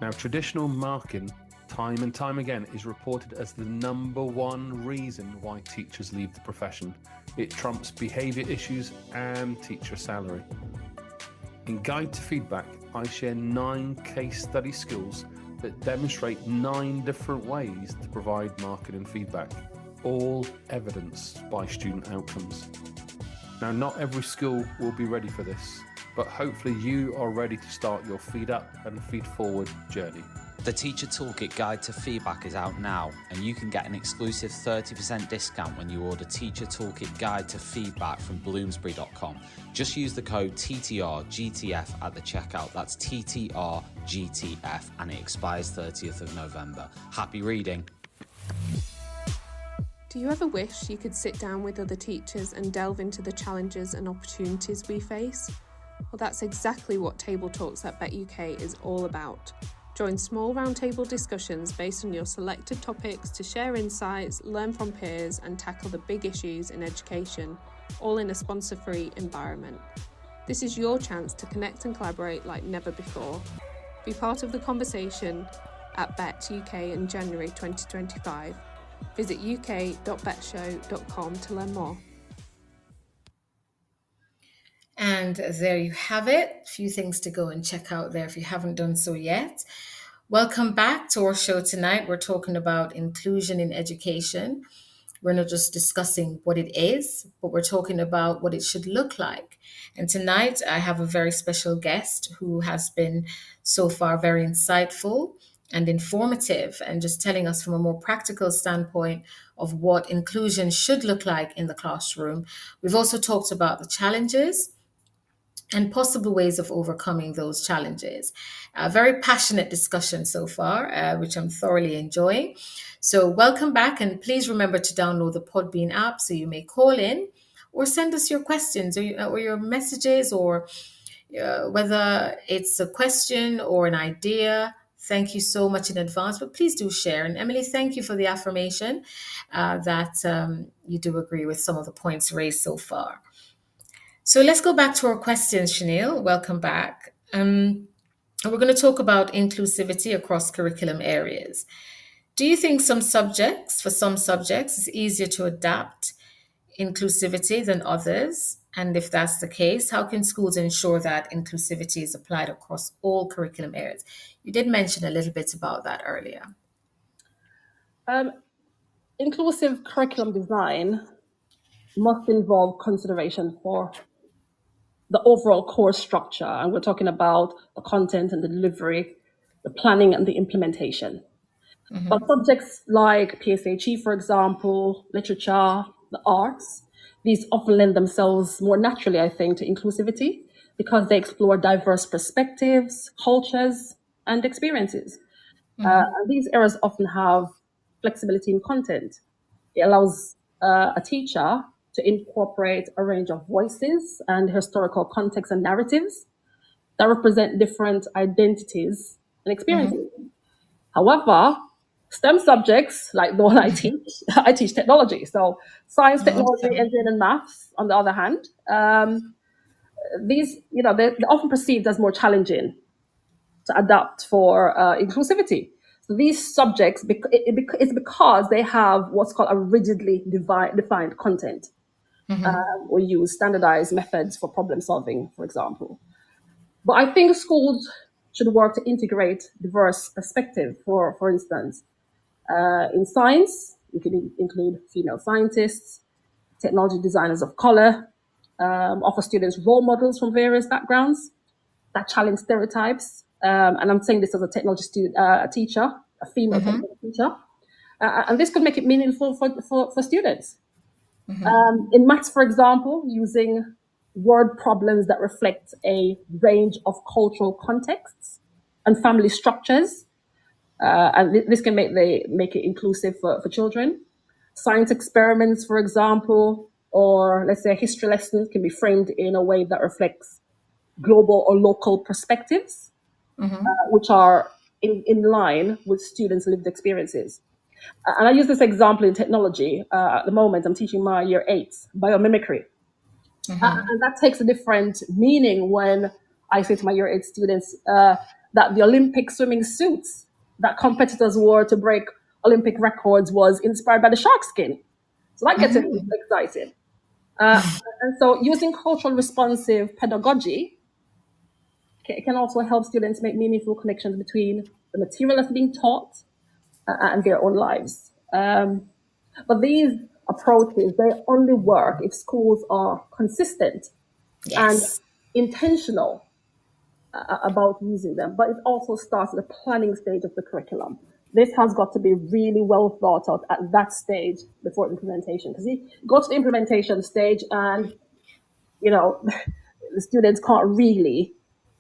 Now, traditional marking, time and time again, is reported as the number one reason why teachers leave the profession. It trumps behaviour issues and teacher salary. In Guide to Feedback, I share 9 case study skills that demonstrate 9 different ways to provide marking and feedback, all evidenced by student outcomes. Now, not every school will be ready for this, but hopefully you are ready to start your Feed Up and Feed Forward journey. The Teacher Toolkit Guide to Feedback is out now, and you can get an exclusive 30% discount when you order Teacher Toolkit Guide to Feedback from Bloomsbury.com. Just use the code TTRGTF at the checkout. That's TTRGTF, and it expires 30th of November. Happy reading. Do you ever wish you could sit down with other teachers and delve into the challenges and opportunities we face? Well, that's exactly what Table Talks at Bet UK is all about. Join small roundtable discussions based on your selected topics to share insights, learn from peers, and tackle the big issues in education, all in a sponsor-free environment. This is your chance to connect and collaborate like never before. Be part of the conversation at Bet UK in January 2025. Visit uk.betshow.com to learn more. And there you have it. A few things to go and check out there if you haven't done so yet. Welcome back to our show tonight. We're talking about inclusion in education. We're not just discussing what it is, but we're talking about what it should look like. And tonight I have a very special guest who has been so far very insightful and informative, and just telling us from a more practical standpoint of what inclusion should look like in the classroom. We've also talked about the challenges and possible ways of overcoming those challenges. A very passionate discussion so far, which I'm thoroughly enjoying. So welcome back, and please remember to download the Podbean app so you may call in or send us your questions or your messages, or whether it's a question or an idea. Thank you so much in advance, but please do share. And Emily, thank you for the affirmation that you do agree with some of the points raised so far. So let's go back to our questions, Chanel. Welcome back. We're going to talk about inclusivity across curriculum areas. Do you think for some subjects, it's easier to adapt inclusivity than others? And if that's the case, how can schools ensure that inclusivity is applied across all curriculum areas? You did mention a little bit about that earlier. Inclusive curriculum design must involve consideration for the overall course structure, and we're talking about the content and the delivery, the planning and the implementation. Mm-hmm. But subjects like PSHE, for example, literature, the arts, these often lend themselves more naturally, I think, to inclusivity because they explore diverse perspectives, cultures, and experiences. Mm-hmm. And these areas often have flexibility in content. It allows a teacher to incorporate a range of voices and historical contexts and narratives that represent different identities and experiences. Mm-hmm. However, STEM subjects, like the one I teach technology. So science, technology, engineering, and maths, on the other hand, these, they're often perceived as more challenging to adapt for inclusivity. So these subjects, it's because they have what's called a rigidly defined content. Mm-hmm. Or use standardized methods for problem solving, for example. But I think schools should work to integrate diverse perspective. For instance, in science, you can include female scientists, technology designers of color, offer students role models from various backgrounds that challenge stereotypes. And I'm saying this as a technology teacher, a female technology teacher. And this could make it meaningful for students. Mm-hmm. In maths, for example, using word problems that reflect a range of cultural contexts and family structures, This can make it inclusive for children. Science experiments, for example, or let's say a history lesson can be framed in a way that reflects global or local perspectives, which are in line with students' lived experiences. And I use this example in technology. At the moment, I'm teaching my year 8s biomimicry. And that takes a different meaning when I say to my year 8 students that the Olympic swimming suits that competitors wore to break Olympic records was inspired by the shark skin. So that gets exciting. And so using cultural responsive pedagogy can also help students make meaningful connections between the material that's being taught and their own lives. But these approaches, they only work if schools are consistent and intentional about using them. But it also starts at the planning stage of the curriculum. This has got to be really well thought out at that stage before implementation. Because you go to the implementation stage and, the students can't really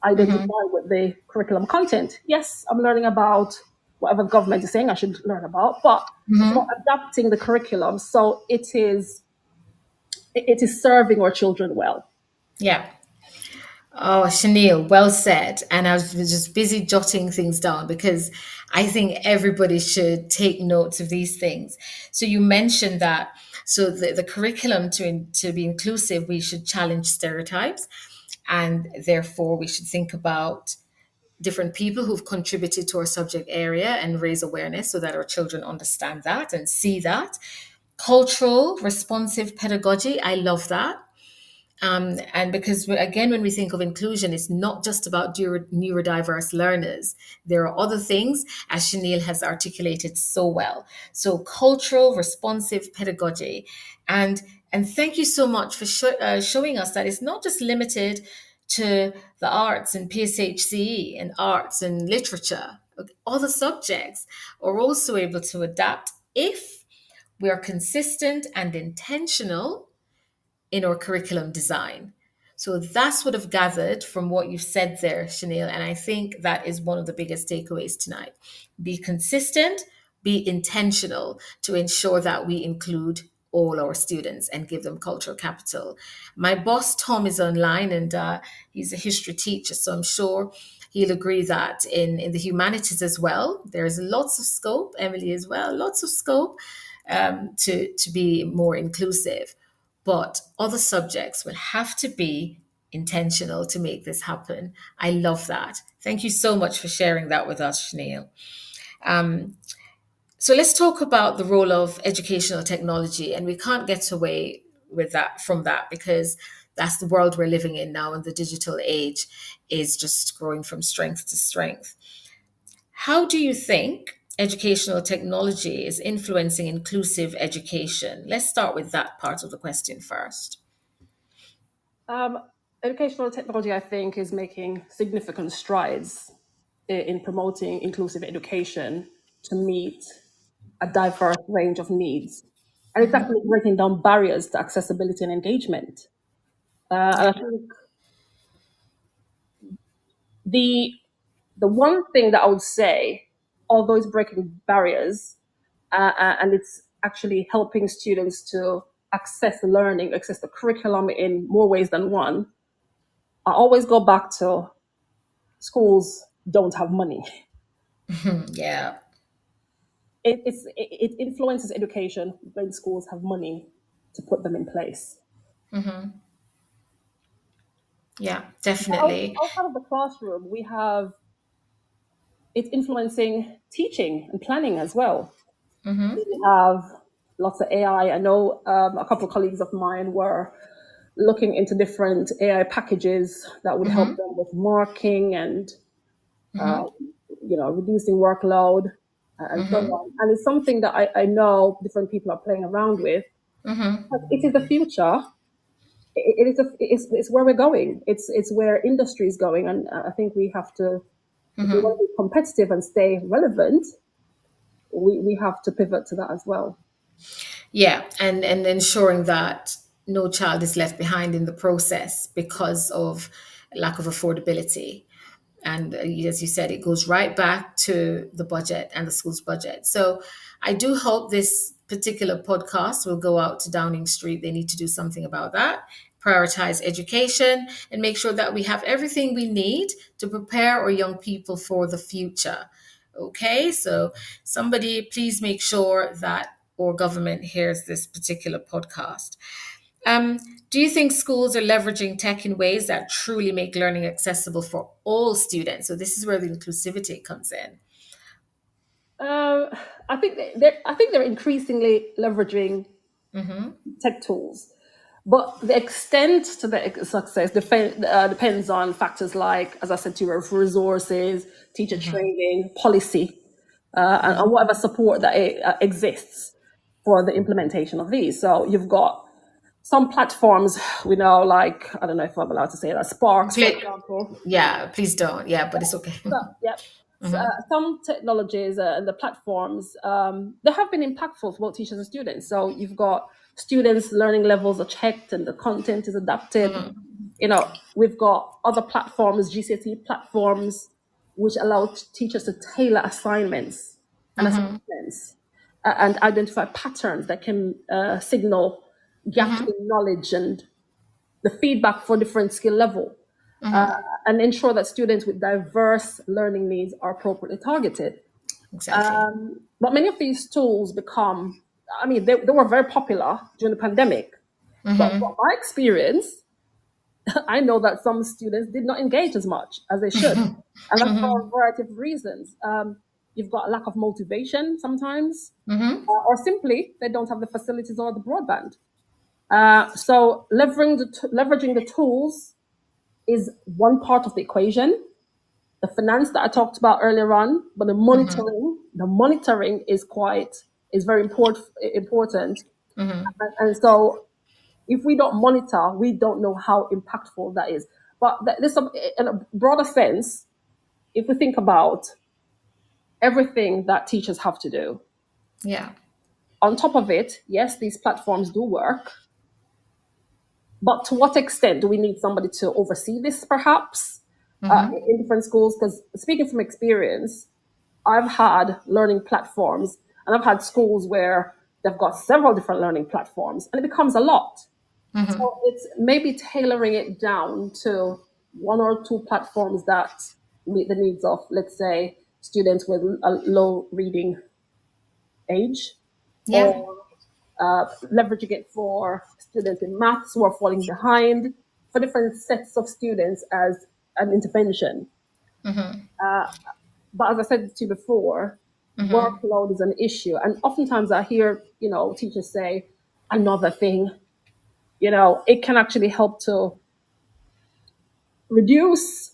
identify with the curriculum content. Yes, I'm learning about whatever the government is saying I should learn about, but it's not adapting the curriculum so it is serving our children well. Yeah. Oh, Chanel, well said. And I was just busy jotting things down because I think everybody should take notes of these things. So you mentioned that. So the curriculum to be inclusive, we should challenge stereotypes, and therefore we should think about different people who've contributed to our subject area and raise awareness so that our children understand that and see that. Cultural responsive pedagogy, I love that. And because, again, when we think of inclusion, it's not just about neurodiverse learners. There are other things, as Chanel has articulated so well. So cultural responsive pedagogy. And thank you so much for showing us that it's not just limited to the arts and PSHCE and arts and literature. Other subjects are also able to adapt if we are consistent and intentional in our curriculum design. So that's what I've gathered from what you've said there, Chanel. And I think that is one of the biggest takeaways tonight. Be consistent, be intentional to ensure that we include all our students and give them cultural capital. My boss, Tom, is online and he's a history teacher. So I'm sure he'll agree that in the humanities as well, there's lots of scope, Emily as well, lots of scope to be more inclusive. But other subjects will have to be intentional to make this happen. I love that. Thank you so much for sharing that with us, Chanel. So let's talk about the role of educational technology. And we can't get away from that because that's the world we're living in now, and the digital age is just growing from strength to strength. How do you think educational technology is influencing inclusive education? Let's start with that part of the question first. Educational technology, I think, is making significant strides in promoting inclusive education to meet a diverse range of needs. And it's actually breaking down barriers to accessibility and engagement. And I think the one thing that I would say, although it's breaking barriers and it's actually helping students to access the curriculum in more ways than one, I always go back to schools don't have money. Yeah. It influences education when schools have money to put them in place. Yeah, definitely. Outside of the classroom, it's influencing teaching and planning as well. We have lots of AI. I know a couple of colleagues of mine were looking into different AI packages that would help them with marking and reducing workload and so on. And it's something that I know different people are playing around with. But it is the future. It's where we're going. It's where industry is going, and I think we have to, if we want to be competitive and stay relevant, we have to pivot to that as well. Yeah, and ensuring that no child is left behind in the process because of lack of affordability. And as you said, it goes right back to the budget and the school's budget. So I do hope this particular podcast will go out to Downing Street. They need to do something about that, prioritize education, and make sure that we have everything we need to prepare our young people for the future. Okay, so somebody please make sure that our government hears this particular podcast. Um, do you think schools are leveraging tech in ways that truly make learning accessible for all students? So this is where the inclusivity comes in. I think they're increasingly leveraging tech tools, but the extent to the success depends on factors like, as I said to you, resources, teacher training, policy, and whatever support that exists for the implementation of these. So you've got some platforms we know, like, I don't know if I'm allowed to say that, Sparks, for example. Yeah, please don't. Yeah, but it's okay. Some technologies and the platforms, they have been impactful for both teachers and students. So you've got students' learning levels are checked and the content is adapted. We've got other platforms, GCSE platforms, which allow teachers to tailor assignments and assessments and identify patterns that can signal gaps in knowledge and the feedback for different skill level. And ensure that students with diverse learning needs are appropriately targeted. Exactly. But many of these tools they were very popular during the pandemic. But from my experience, I know that some students did not engage as much as they should. And that's for a variety of reasons. You've got a lack of motivation sometimes, or simply they don't have the facilities or the broadband. So leveraging the tools is one part of the equation. The finance that I talked about earlier on, but the monitoring is very important. And so if we don't monitor, we don't know how impactful that is. But there's in a broader sense, if we think about everything that teachers have to do. Yeah. On top of it, yes, these platforms do work. But to what extent do we need somebody to oversee this, perhaps, in different schools? Because speaking from experience, I've had learning platforms, and I've had schools where they've got several different learning platforms, and it becomes a lot. So it's maybe tailoring it down to one or two platforms that meet the needs of, let's say, students with a low reading age, or leveraging it for students in maths who are falling behind, for different sets of students as an intervention. But as I said to you before, workload is an issue. And oftentimes I hear, teachers say, another thing, it can actually help to reduce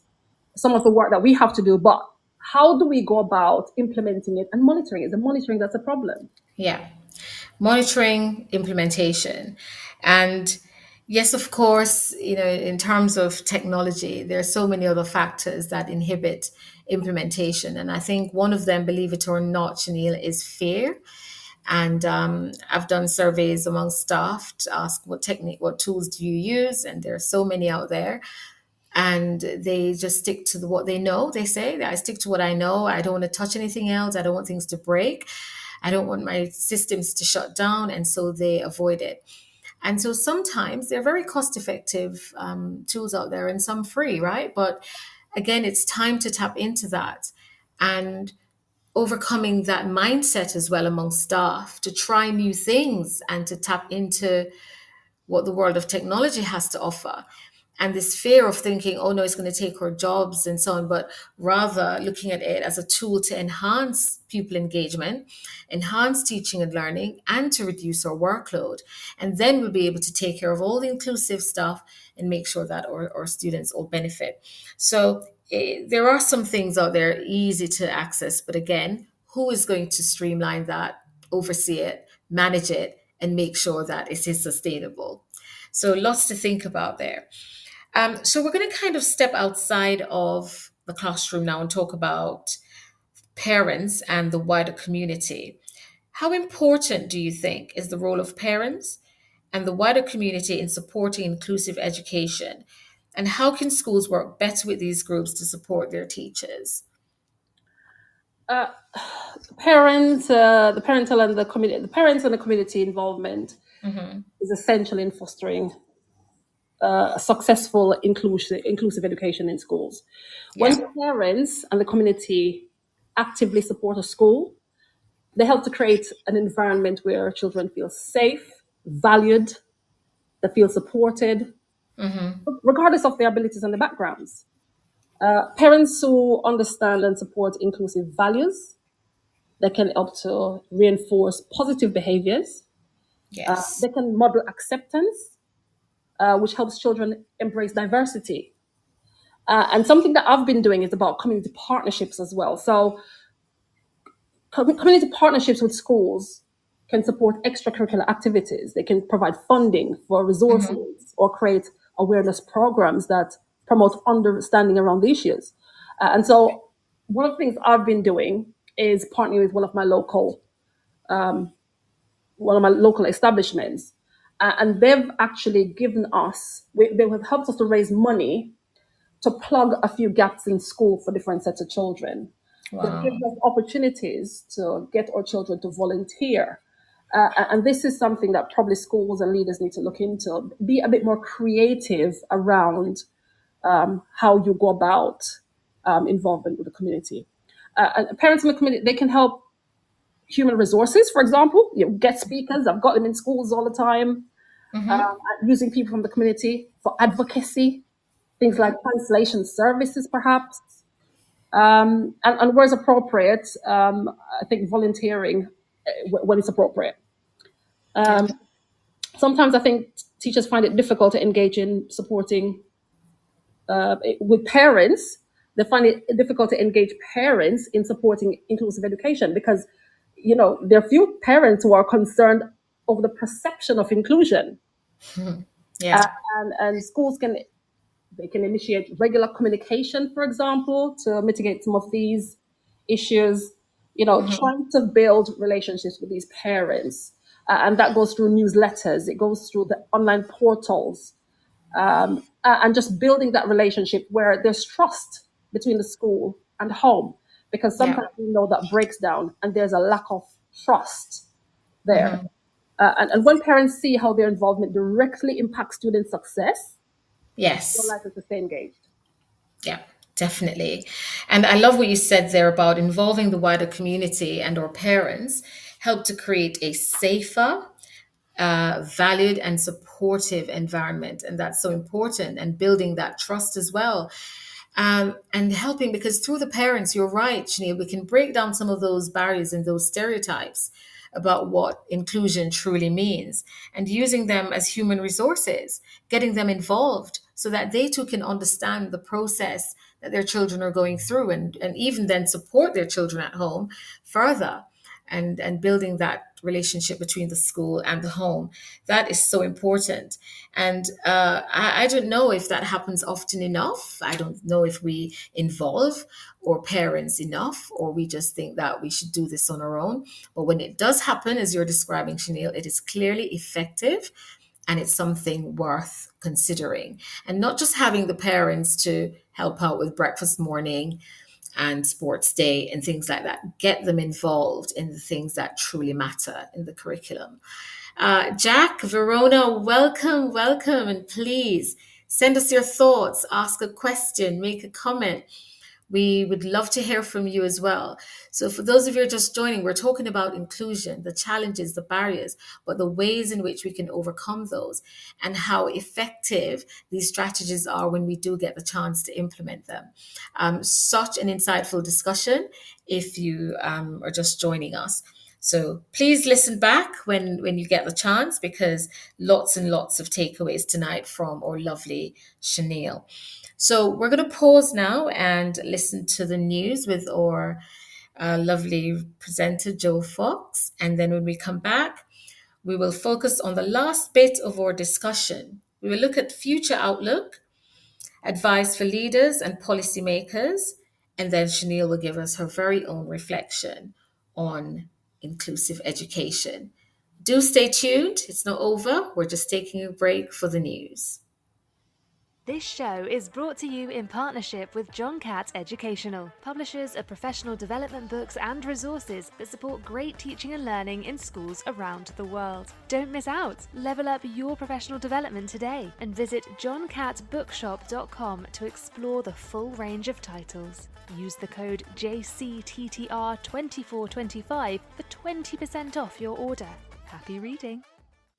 some of the work that we have to do. But how do we go about implementing it and monitoring it? The monitoring that's a problem. Yeah. Monitoring, implementation. And yes, of course, in terms of technology, there are so many other factors that inhibit implementation. And I think one of them, believe it or not, Shanil, is fear. And I've done surveys among staff to ask what tools do you use? And there are so many out there. And they just stick to what they know. They say, I stick to what I know. I don't want to touch anything else. I don't want things to break. I don't want my systems to shut down. And so they avoid it. And so sometimes they're very cost-effective tools out there and some free, right? But again, it's time to tap into that and overcoming that mindset as well among staff to try new things and to tap into what the world of technology has to offer. And this fear of thinking, oh no, it's going to take our jobs and so on, but rather looking at it as a tool to enhance pupil engagement, enhance teaching and learning, and to reduce our workload. And then we'll be able to take care of all the inclusive stuff and make sure that our students all benefit. So there are some things out there easy to access, but again, who is going to streamline that, oversee it, manage it, and make sure that it is sustainable? So lots to think about there. So we're going to kind of step outside of the classroom now and talk about parents and the wider community. How important do you think is the role of parents and the wider community in supporting inclusive education? And how can schools work better with these groups to support their teachers? The parental and the community, the parents and the community involvement is essential in fostering a successful inclusive education in schools. When parents and the community actively support a school, they help to create an environment where children feel safe, valued, they feel supported, regardless of their abilities and their backgrounds. Parents who understand and support inclusive values, they can help to reinforce positive behaviors. Yes. They can model acceptance, which helps children embrace diversity. And something that I've been doing is about community partnerships as well. So community partnerships with schools can support extracurricular activities. They can provide funding for resources or create awareness programs that promote understanding around the issues. And so one of the things I've been doing is partnering with one of my local establishments. And they've actually given us, they have helped us to raise money to plug a few gaps in school for different sets of children. Wow. They give us opportunities to get our children to volunteer. And this is something that probably schools and leaders need to look into. Be a bit more creative around how you go about involvement with the community. And parents in the community, they can help human resources, for example, get speakers. I've got them in schools all the time, using people from the community for advocacy, things like translation services, perhaps. And where it's appropriate, I think volunteering when it's appropriate. Sometimes I think teachers find it difficult to engage in supporting with parents. They find it difficult to engage parents in supporting inclusive education because, there are few parents who are concerned over the perception of inclusion. And schools can initiate regular communication, for example, to mitigate some of these issues, trying to build relationships with these parents. And that goes through newsletters, it goes through the online portals, and just building that relationship where there's trust between the school and home, because sometimes we know that breaks down and there's a lack of trust there. And when parents see how their involvement directly impacts student success, yes, they're likely to stay engaged. Yeah, definitely. And I love what you said there about involving the wider community and our parents help to create a safer, valued and supportive environment. And that's so important, and building that trust as well. And helping, because through the parents, you're right, Sinead, we can break down some of those barriers and those stereotypes about what inclusion truly means, and using them as human resources, getting them involved so that they too can understand the process that their children are going through, and even then support their children at home further, and building that relationship between the school and the home. That is so important. And I don't know if that happens often enough. I don't know if we involve our parents enough, or we just think that we should do this on our own. But when it does happen, as you're describing, Chanel, it is clearly effective, and it's something worth considering. And not just having the parents to help out with breakfast morning and sports day and things like that. Get them involved in the things that truly matter in the curriculum. Jack, Verona, welcome, and please send us your thoughts, ask a question, make a comment. We would love to hear from you as well. So for those of you who are just joining, we're talking about inclusion, the challenges, the barriers, but the ways in which we can overcome those, and how effective these strategies are when we do get the chance to implement them. Such an insightful discussion if you are just joining us. So please listen back when you get the chance, because lots and lots of takeaways tonight from our lovely Chanel. So we're going to pause now and listen to the news with our lovely presenter, Joe Fox. And then when we come back, we will focus on the last bit of our discussion. We will look at future outlook, advice for leaders and policymakers, and then Chanel will give us her very own reflection on inclusive education. Do stay tuned. It's not over. We're just taking a break for the news. This show is brought to you in partnership with John Catt Educational, publishers of professional development books and resources that support great teaching and learning in schools around the world. Don't miss out. Level up your professional development today and visit johncattbookshop.com to explore the full range of titles. Use the code JCTTR2425 for 20% off your order. Happy reading.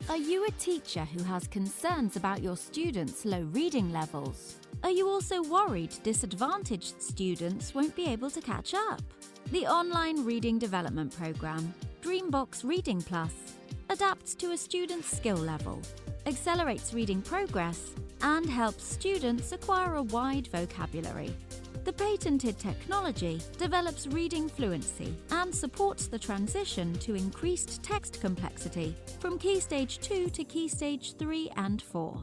Are you a teacher who has concerns about your students' low reading levels? Are you also worried disadvantaged students won't be able to catch up? The online reading development program, Dreambox Reading Plus, adapts to a student's skill level, accelerates reading progress, and helps students acquire a wide vocabulary. The patented technology develops reading fluency and supports the transition to increased text complexity from Key Stage 2 to Key Stage 3 and 4,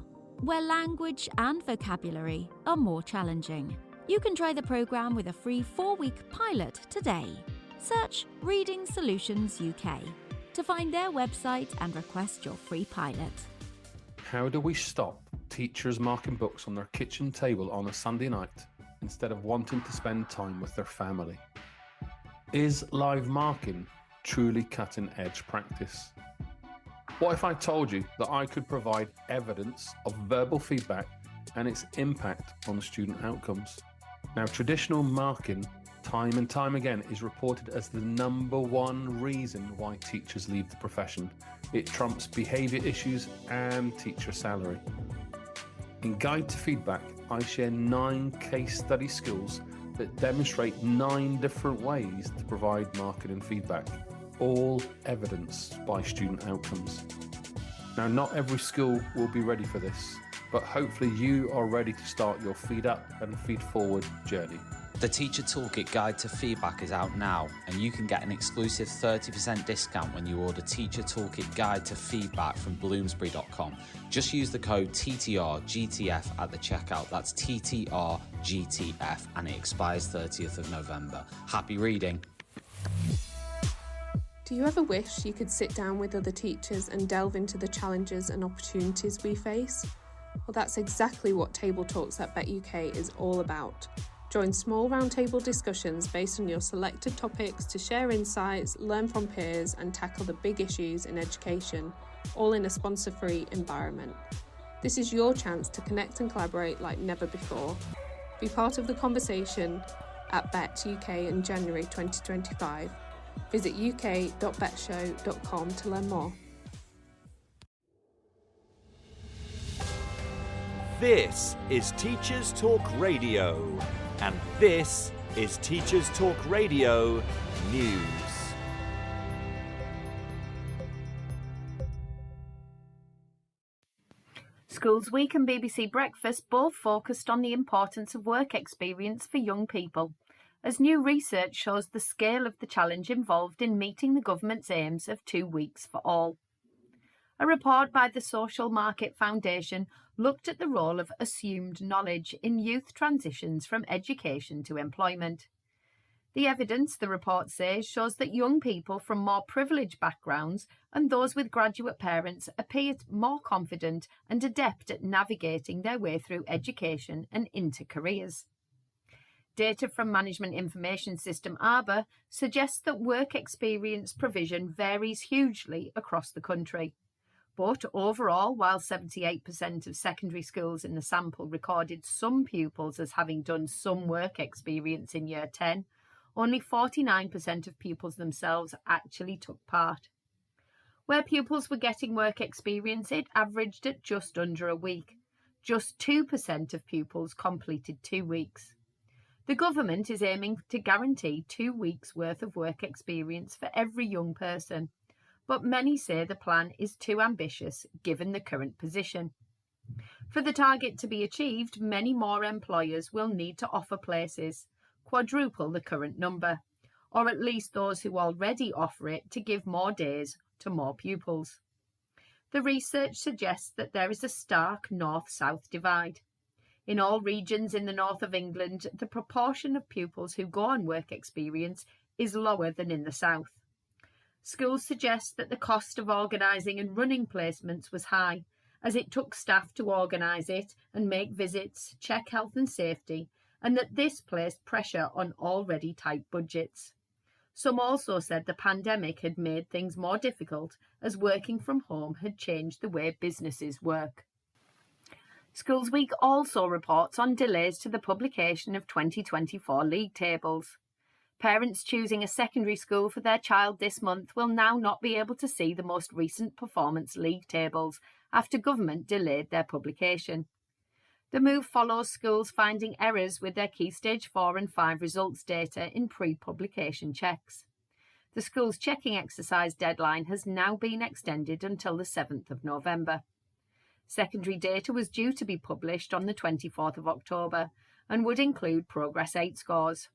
where language and vocabulary are more challenging. You can try the program with a free 4-week pilot today. Search Reading Solutions UK to find their website and request your free pilot. How do we stop teachers marking books on their kitchen table on a Sunday night instead of wanting to spend time with their family? Is live marking truly cutting-edge practice? What if I told you that I could provide evidence of verbal feedback and its impact on student outcomes? Now, traditional marking, time and time again, is reported as the #1 reason why teachers leave the profession. It trumps behaviour issues and teacher salary. In Guide to Feedback, I share 9 case study skills that demonstrate 9 different ways to provide marking and feedback, all evidenced by student outcomes. Now, not every school will be ready for this, but hopefully you are ready to start your Feed Up and Feed Forward journey. The Teacher Toolkit Guide to Feedback is out now, and you can get an exclusive 30% discount when you order Teacher Toolkit Guide to Feedback from Bloomsbury.com. Just use the code TTRGTF at the checkout. That's TTRGTF, and it expires 30th of November. Happy reading. Do you ever wish you could sit down with other teachers and delve into the challenges and opportunities we face? Well, that's exactly what Table Talks at BetUK is all about. Join small roundtable discussions based on your selected topics to share insights, learn from peers, and tackle the big issues in education, all in a sponsor-free environment. This is your chance to connect and collaborate like never before. Be part of the conversation at Bet UK in January 2025. Visit uk.betshow.com to learn more. This is Teachers Talk Radio, and this is Teachers Talk Radio News. Schools Week and BBC Breakfast both focused on the importance of work experience for young people, as new research shows the scale of the challenge involved in meeting the government's aims of 2 weeks for all. A report by the Social Market Foundation looked at the role of assumed knowledge in youth transitions from education to employment. The evidence, the report says, shows that young people from more privileged backgrounds and those with graduate parents appear more confident and adept at navigating their way through education and into careers. Data from Management Information System ARBA suggests that work experience provision varies hugely across the country. But overall, while 78% of secondary schools in the sample recorded some pupils as having done some work experience in Year 10, only 49% of pupils themselves actually took part. Where pupils were getting work experience, it averaged at just under a week. Just 2% of pupils completed 2 weeks. The government is aiming to guarantee 2 weeks' worth of work experience for every young person, but many say the plan is too ambitious given the current position. For the target to be achieved, many more employers will need to offer places, quadruple the current number, or at least those who already offer it to give more days to more pupils. The research suggests that there is a stark north-south divide. In all regions in the north of England, the proportion of pupils who go on work experience is lower than in the south. Schools suggest that the cost of organising and running placements was high, as it took staff to organise it and make visits, check health and safety, and that this placed pressure on already tight budgets. Some also said the pandemic had made things more difficult as working from home had changed the way businesses work. Schools Week also reports on delays to the publication of 2024 league tables. Parents choosing a secondary school for their child this month will now not be able to see the most recent performance league tables after government delayed their publication. The move follows schools finding errors with their Key Stage 4 and 5 results data in pre-publication checks. The school's checking exercise deadline has now been extended until the 7th of November. Secondary data was due to be published on the 24th of October and would include Progress 8 scores.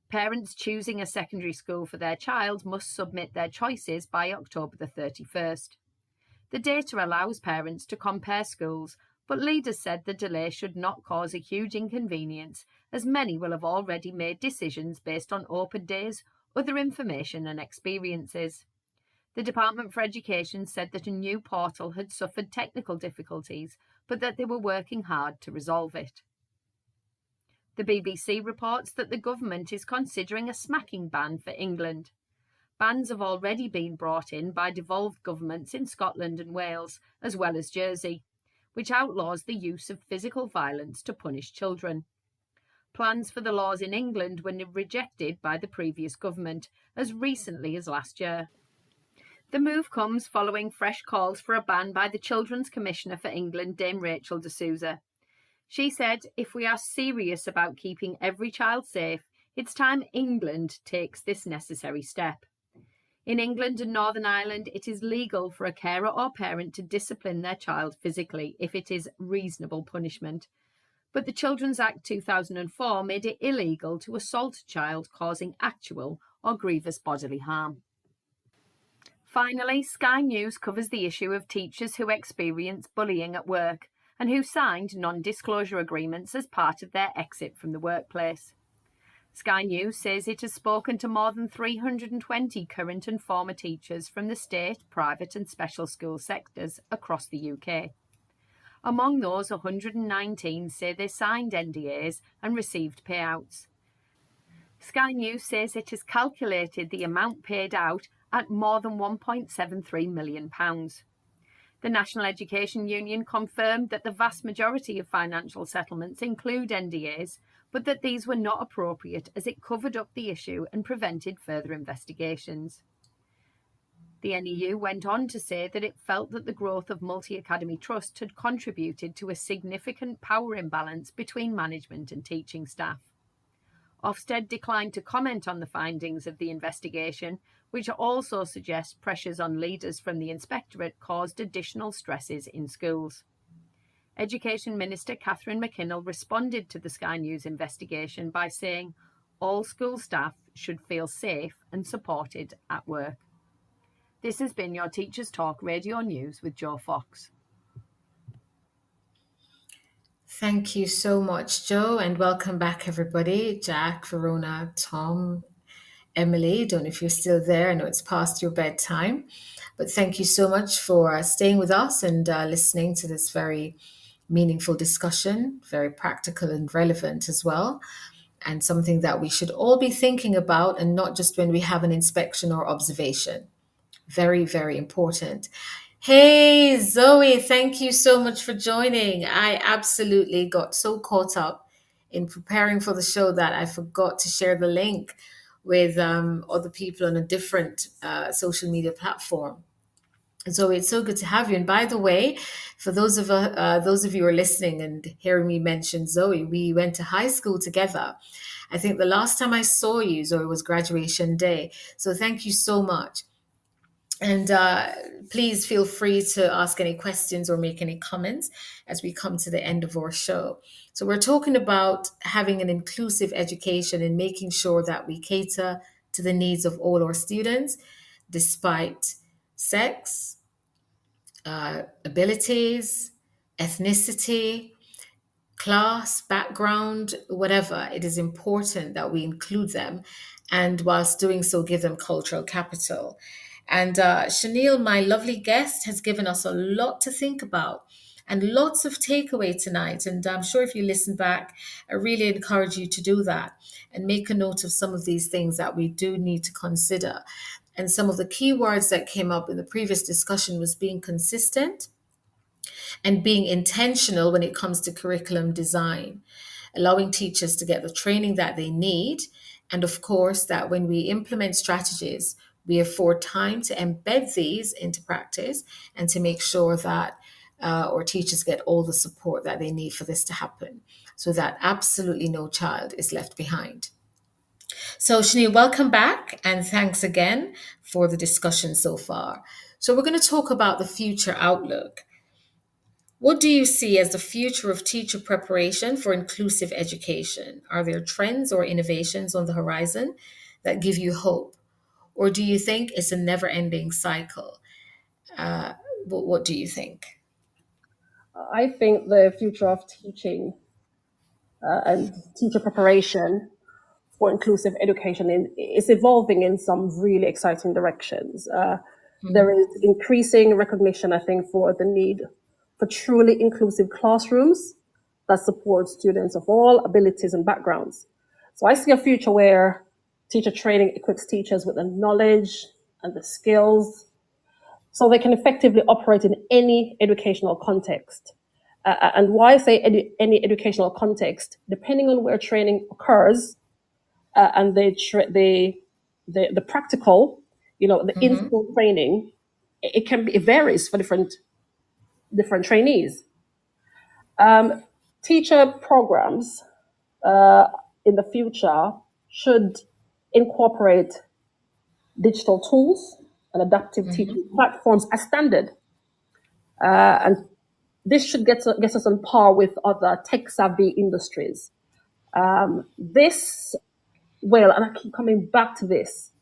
Parents choosing a secondary school for their child must submit their choices by October the 31st. The data allows parents to compare schools, but leaders said the delay should not cause a huge inconvenience, as many will have already made decisions based on open days, other information and experiences. The Department for Education said that a new portal had suffered technical difficulties, but that they were working hard to resolve it. The BBC reports that the government is considering a smacking ban for England. Bans have already been brought in by devolved governments in Scotland and Wales, as well as Jersey, which outlaws the use of physical violence to punish children. Plans for the laws in England were rejected by the previous government as recently as last year. The move comes following fresh calls for a ban by the Children's Commissioner for England, Dame Rachel de Souza. She said, "If we are serious about keeping every child safe, it's time England takes this necessary step." In England and Northern Ireland, it is legal for a carer or parent to discipline their child physically if it is reasonable punishment. But the Children's Act 2004 made it illegal to assault a child causing actual or grievous bodily harm. Finally, Sky News covers the issue of teachers who experience bullying at work and who signed non-disclosure agreements as part of their exit from the workplace. Sky News says it has spoken to more than 320 current and former teachers from the state, private and special school sectors across the UK. Among those, 119 say they signed NDAs and received payouts. Sky News says it has calculated the amount paid out at more than £1.73 million. The National Education Union confirmed that the vast majority of financial settlements include NDAs, but that these were not appropriate as it covered up the issue and prevented further investigations. The NEU went on to say that it felt that the growth of multi-academy trusts had contributed to a significant power imbalance between management and teaching staff. Ofsted declined to comment on the findings of the investigation, which also suggests pressures on leaders from the Inspectorate caused additional stresses in schools. Education Minister Catherine McKinnell responded to the Sky News investigation by saying all school staff should feel safe and supported at work. This has been your Teachers Talk Radio News with Jo Fox. Thank you so much, Jo, and welcome back, everybody. Jack, Verona, Tom, Emily, don't know if you're still there. I know it's past your bedtime, but thank you so much for staying with us and listening to this very meaningful discussion, very practical and relevant as well, and something that we should all be thinking about, and not just when we have an inspection or observation. Very, very important. Hey, Zoe, thank you so much for joining. I absolutely got so caught up in preparing for the show that I forgot to share the link with other people on a different social media platform. Zoe, it's so good to have you. And by the way, for those of you who are listening and hearing me mention Zoe, we went to high school together. I think the last time I saw you, Zoe, was graduation day. So thank you so much. And please feel free to ask any questions or make any comments as we come to the end of our show. So we're talking about having an inclusive education and making sure that we cater to the needs of all our students, despite sex, abilities, ethnicity, class, background, whatever. It is important that we include them, and whilst doing so, give them cultural capital. And Chanel, my lovely guest, has given us a lot to think about and lots of takeaway tonight. And I'm sure if you listen back, I really encourage you to do that and make a note of some of these things that we do need to consider. And some of the key words that came up in the previous discussion was being consistent and being intentional when it comes to curriculum design, allowing teachers to get the training that they need. And of course, that when we implement strategies, we afford time to embed these into practice and to make sure that our teachers get all the support that they need for this to happen, so that absolutely no child is left behind. So, Shani, welcome back, and thanks again for the discussion so far. So, we're going to talk about the future outlook. What do you see as the future of teacher preparation for inclusive education? Are there trends or innovations on the horizon that give you hope? Or do you think it's a never-ending cycle? What do you think? I think the future of teaching and teacher preparation for inclusive education is evolving in some really exciting directions. There is increasing recognition, I think, for the need for truly inclusive classrooms that support students of all abilities and backgrounds. So I see a future where teacher training equips teachers with the knowledge and the skills so they can effectively operate in any educational context. And why I say any educational context, depending on where training occurs, and the practical, the in-school training, it varies for different trainees. Teacher programs in the future should incorporate digital tools and adaptive teaching platforms as standard, and this should get us on par with other tech-savvy industries. And I keep coming back to this,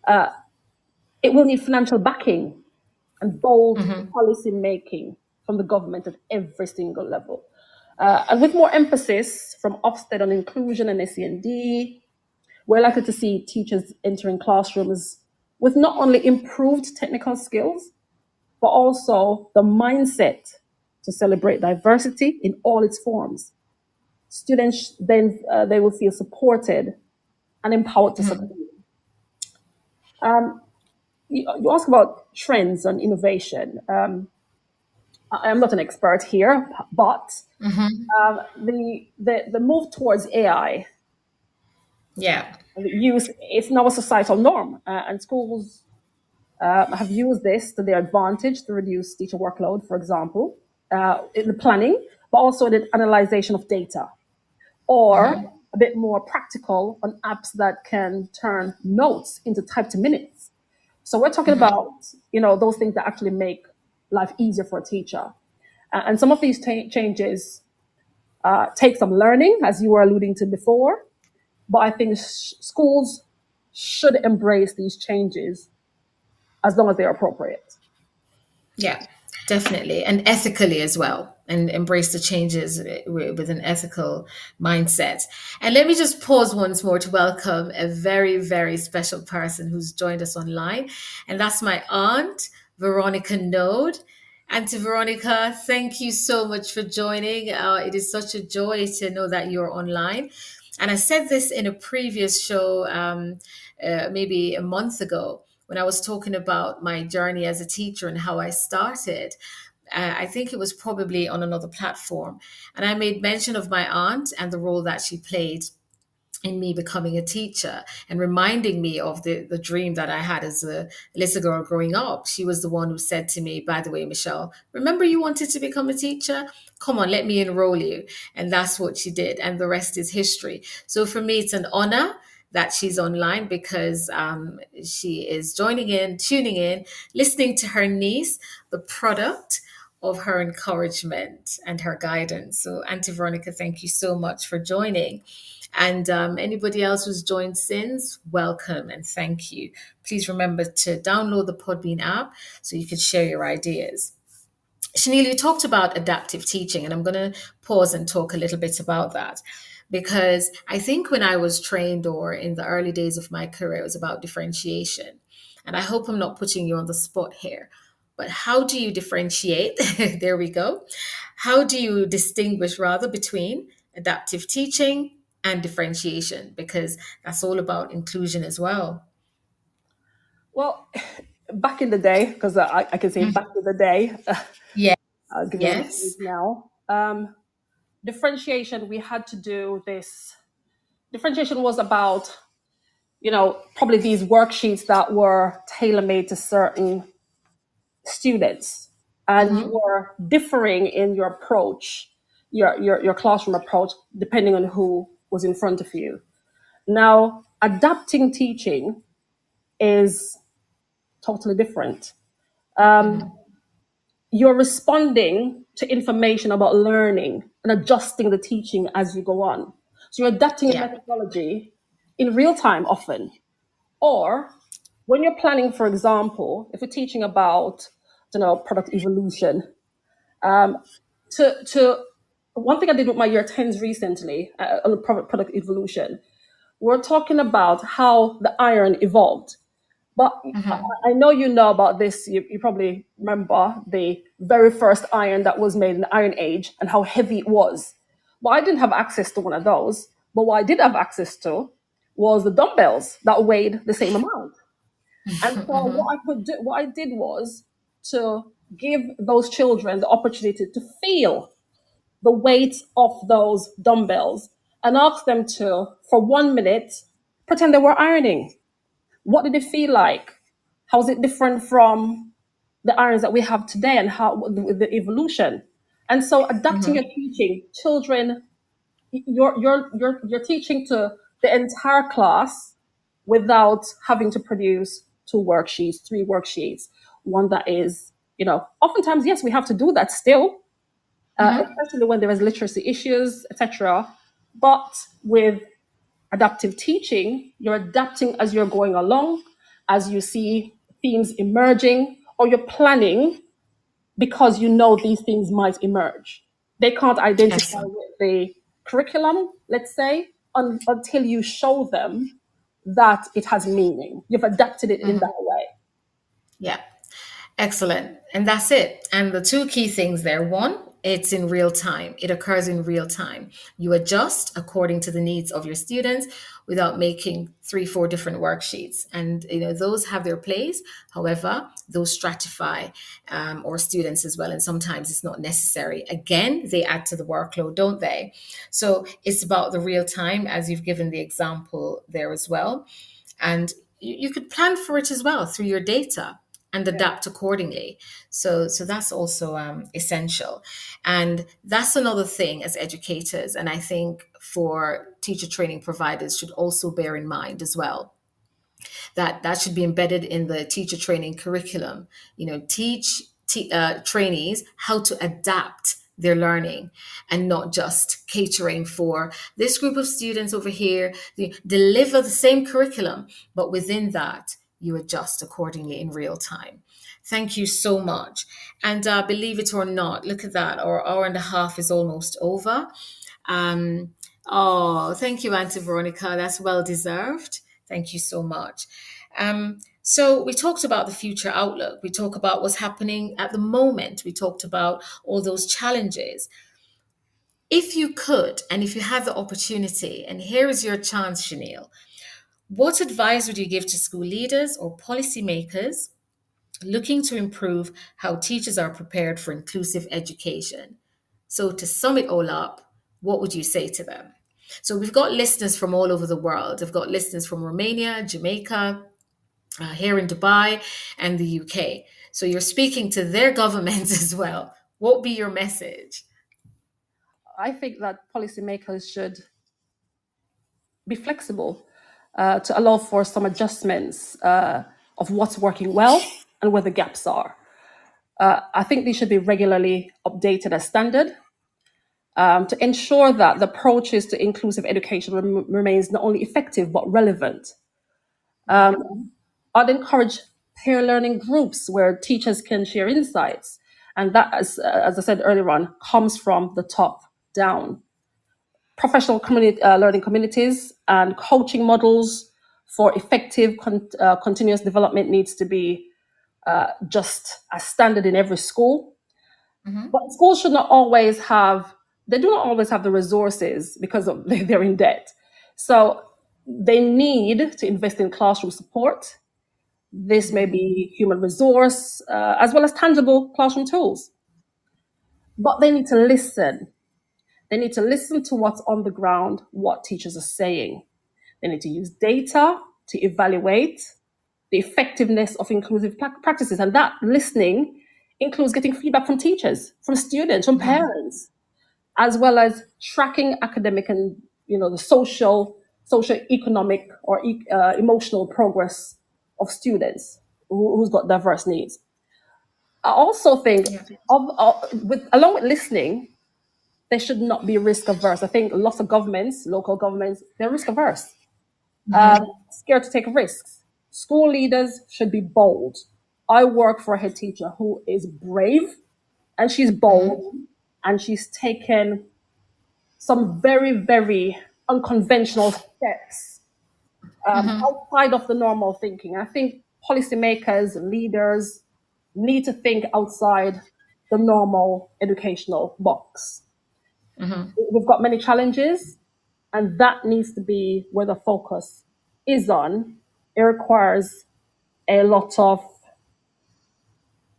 it will need financial backing and bold policy making from the government at every single level. And with more emphasis from Ofsted on inclusion and SEND, we're likely to see teachers entering classrooms with not only improved technical skills, but also the mindset to celebrate diversity in all its forms. Students then they will feel supported and empowered to succeed. You ask about trends and innovation. I am not an expert here, but the move towards AI, use is now a societal norm, and schools have used this to their advantage to reduce teacher workload, for example, in the planning, but also in the analyzation of data, or a bit more practical on apps that can turn notes into typed minutes. So we're talking about, those things that actually make life easier for a teacher. And some of these changes take some learning, as you were alluding to before, but I think schools should embrace these changes as long as they're appropriate. Yeah, definitely. And ethically as well, and embrace the changes with an ethical mindset. And let me just pause once more to welcome a very, very special person who's joined us online. And that's my aunt, Veronica Node. Auntie Veronica, thank you so much for joining. It is such a joy to know that you're online. And I said this in a previous show, maybe a month ago, when I was talking about my journey as a teacher and how I started. I think it was probably on another platform. And I made mention of my aunt and the role that she played in me becoming a teacher, and reminding me of the dream that I had as a little girl growing up. She was the one who said to me, by the way, Michelle, remember you wanted to become a teacher? Come on, let me enroll you. And that's what she did. And the rest is history. So for me, it's an honor that she's online, because she is tuning in, listening to her niece, the product of her encouragement and her guidance. So Auntie Veronica, thank you so much for joining. And anybody else who's joined since, welcome and thank you. Please remember to download the Podbean app so you can share your ideas. Chanel, you talked about adaptive teaching, and I'm going to pause and talk a little bit about that. because I think when I was trained or in the early days of my career, it was about differentiation. And I hope I'm not putting you on the spot here, but how do you differentiate? There we go. How do you distinguish rather between adaptive teaching and differentiation? Because that's all about inclusion as well. Well, back in the day, because I can say back in the day, Yeah. given what it Yes. is now, differentiation, we had to do this. Differentiation was about, probably these worksheets that were tailor-made to certain students, and you were differing in your approach, your classroom approach, depending on who was in front of you. Now, adapting teaching is totally different. You're responding to information about learning and adjusting the teaching as you go on. So you're adapting your methodology in real time often. Or when you're planning, for example, if you're teaching about, product evolution, one thing I did with my year 10s recently on product evolution, we're talking about how the iron evolved. But I know you know about this. You probably remember the very first iron that was made in the Iron Age and how heavy it was. Well, I didn't have access to one of those. But what I did have access to was the dumbbells that weighed the same amount. And so what I did was to give those children the opportunity to feel the weight of those dumbbells and ask them to, for 1 minute, pretend they were ironing. What did it feel like? How is it different from the irons that we have today, and how the evolution? And so adapting your teaching, children, you're teaching to the entire class without having to produce 2 worksheets, 3 worksheets, one that is, oftentimes, yes, we have to do that still, especially when there is literacy issues, etc. But with adaptive teaching, you're adapting as you're going along, as you see themes emerging, or you're planning because you know these things might emerge. They can't identify with the curriculum, let's say, until you show them that it has meaning. You've adapted it in that way. Yeah. Excellent. And that's it. And the 2 key things there. 1, it's in real time. It occurs in real time. You adjust according to the needs of your students without making 3, 4 different worksheets. And, those have their place. However, those stratify our students as well. And sometimes it's not necessary. Again, they add to the workload, don't they? So it's about the real time, as you've given the example there as well. And you could plan for it as well through your data and adapt accordingly. So that's also essential. And that's another thing as educators, and I think for teacher training providers should also bear in mind as well, that should be embedded in the teacher training curriculum. Teach trainees how to adapt their learning and not just catering for this group of students over here. They deliver the same curriculum, but within that, you adjust accordingly in real time. Thank you so much. And believe it or not, look at that. Our hour and a half is almost over. Thank you, Auntie Veronica. That's well deserved. Thank you so much. So we talked about the future outlook. We talked about what's happening at the moment. We talked about all those challenges. If you could, and if you had the opportunity, and here is your chance, Chanel, what advice would you give to school leaders or policymakers looking to improve how teachers are prepared for inclusive education? So to sum it all up, what would you say to them? So we've got listeners from all over the world. We've got listeners from Romania, Jamaica, here in Dubai, and the UK. So you're speaking to their governments as well. What would be your message? I think that policymakers should be flexible to allow for some adjustments of what's working well and where the gaps are. I think these should be regularly updated as standard to ensure that the approaches to inclusive education remains not only effective but relevant. I'd encourage peer learning groups where teachers can share insights, and that, as I said earlier on, comes from the top down. professional learning communities and coaching models for effective continuous development needs to be just as standard in every school. But schools should not always have, they do not always have the resources because they're in debt. So they need to invest in classroom support. This may be human resource, as well as tangible classroom tools. But they need to listen. They need to listen to what's on the ground, what teachers are saying. They need to use data to evaluate the effectiveness of inclusive practices. And that listening includes getting feedback from teachers, from students, from parents, as well as tracking academic and the social, economic, or emotional progress of students who's got diverse needs. I also think, along with listening, they should not be risk averse. I think lots of governments, local governments, they're risk averse, scared to take risks. School leaders should be bold. I work for a head teacher who is brave, and she's bold, and she's taken some very, very unconventional steps outside of the normal thinking. I think policymakers and leaders need to think outside the normal educational box. We've got many challenges, and that needs to be where the focus is on. It requires a lot of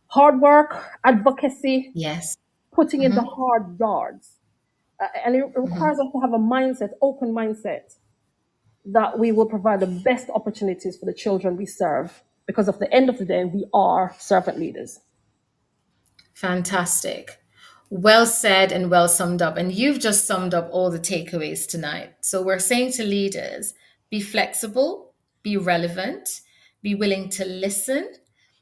hard work, advocacy, putting in the hard yards. And it requires us to have a mindset, open mindset, that we will provide the best opportunities for the children we serve, because at the end of the day, we are servant leaders. Fantastic. Well said and well summed up. And you've just summed up all the takeaways tonight. So we're saying to leaders, be flexible, be relevant, be willing to listen,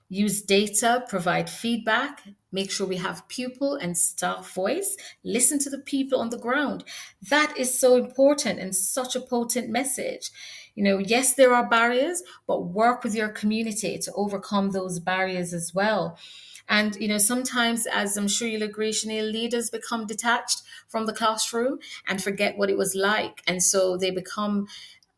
use data, provide feedback, make sure we have pupil and staff voice, listen to the people on the ground. That is so important and such a potent message. Yes, there are barriers, but work with your community to overcome those barriers as well. And, sometimes, as I'm sure you'll agree, Chanel, leaders become detached from the classroom and forget what it was like. And so they become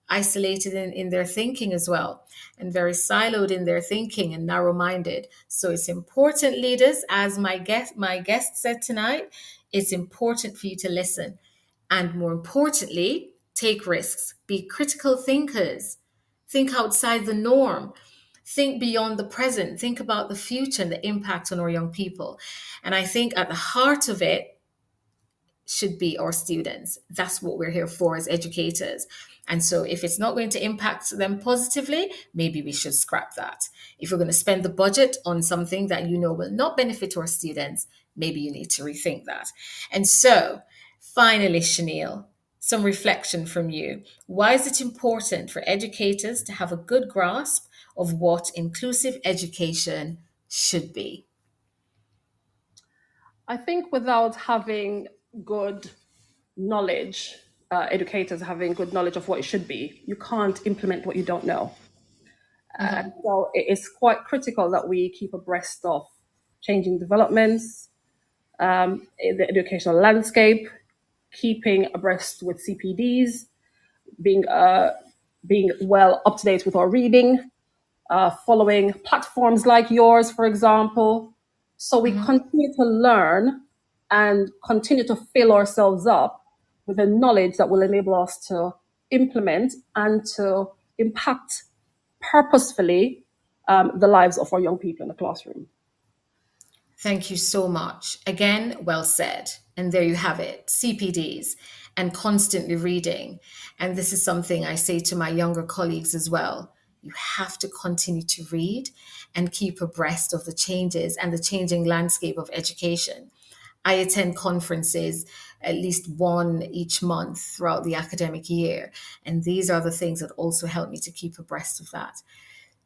isolated in their thinking as well, and very siloed in their thinking and narrow-minded. So it's important, leaders, as my guest said tonight, it's important for you to listen. And more importantly, take risks, be critical thinkers, think outside the norm. Think beyond the present, think about the future and the impact on our young people. And I think at the heart of it should be our students. That's what we're here for as educators. And so if it's not going to impact them positively, maybe we should scrap that. If we're going to spend the budget on something that will not benefit our students, maybe you need to rethink that. And so finally, Chanel, some reflection from you. Why is it important for educators to have a good grasp of what inclusive education should be? I think without having good knowledge, educators having good knowledge of what it should be, you can't implement what you don't know. So it's quite critical that we keep abreast of changing developments in the educational landscape, keeping abreast with CPDs, being well up to date with our reading, following platforms like yours, for example. So we continue to learn and continue to fill ourselves up with the knowledge that will enable us to implement and to impact purposefully the lives of our young people in the classroom. Thank you so much. Again, well said. And there you have it, CPDs and constantly reading. And this is something I say to my younger colleagues as well. You have to continue to read and keep abreast of the changes and the changing landscape of education. I attend conferences, at least one each month throughout the academic year. And these are the things that also help me to keep abreast of that.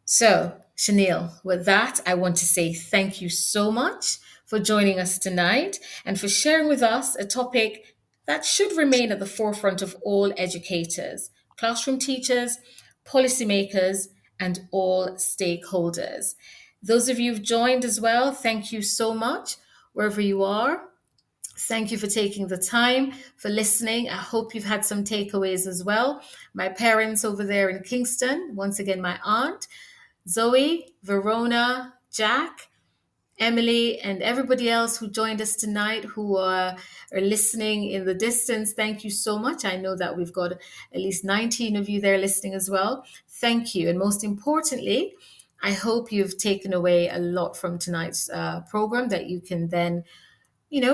So, Chanel, with that, I want to say thank you so much for joining us tonight and for sharing with us a topic that should remain at the forefront of all educators, classroom teachers, policymakers, and all stakeholders. Those of you who've joined as well, thank you so much, wherever you are. Thank you for taking the time, for listening. I hope you've had some takeaways as well. My parents over there in Kingston, once again, my aunt, Zoe, Verona, Jack, Emily, and everybody else who joined us tonight who are listening in the distance. Thank you so much. I know that we've got at least 19 of you there listening as well. Thank you. And most importantly, I hope you've taken away a lot from tonight's program that you can then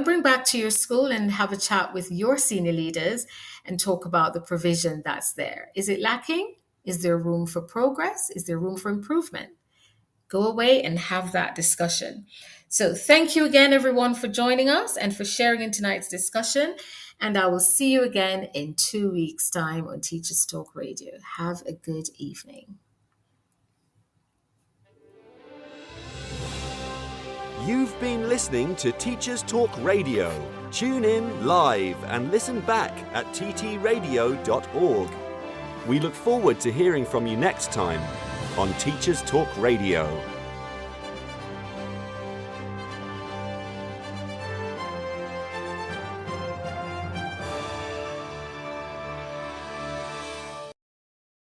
bring back to your school and have a chat with your senior leaders and talk about the provision that's there. Is it lacking? Is there room for progress? Is there room for improvement? Go away and have that discussion. So thank you again, everyone, for joining us and for sharing in tonight's discussion. And I will see you again in 2 weeks' time on Teachers Talk Radio. Have a good evening. You've been listening to Teachers Talk Radio. Tune in live and listen back at ttradio.org. We look forward to hearing from you next time on Teachers Talk Radio.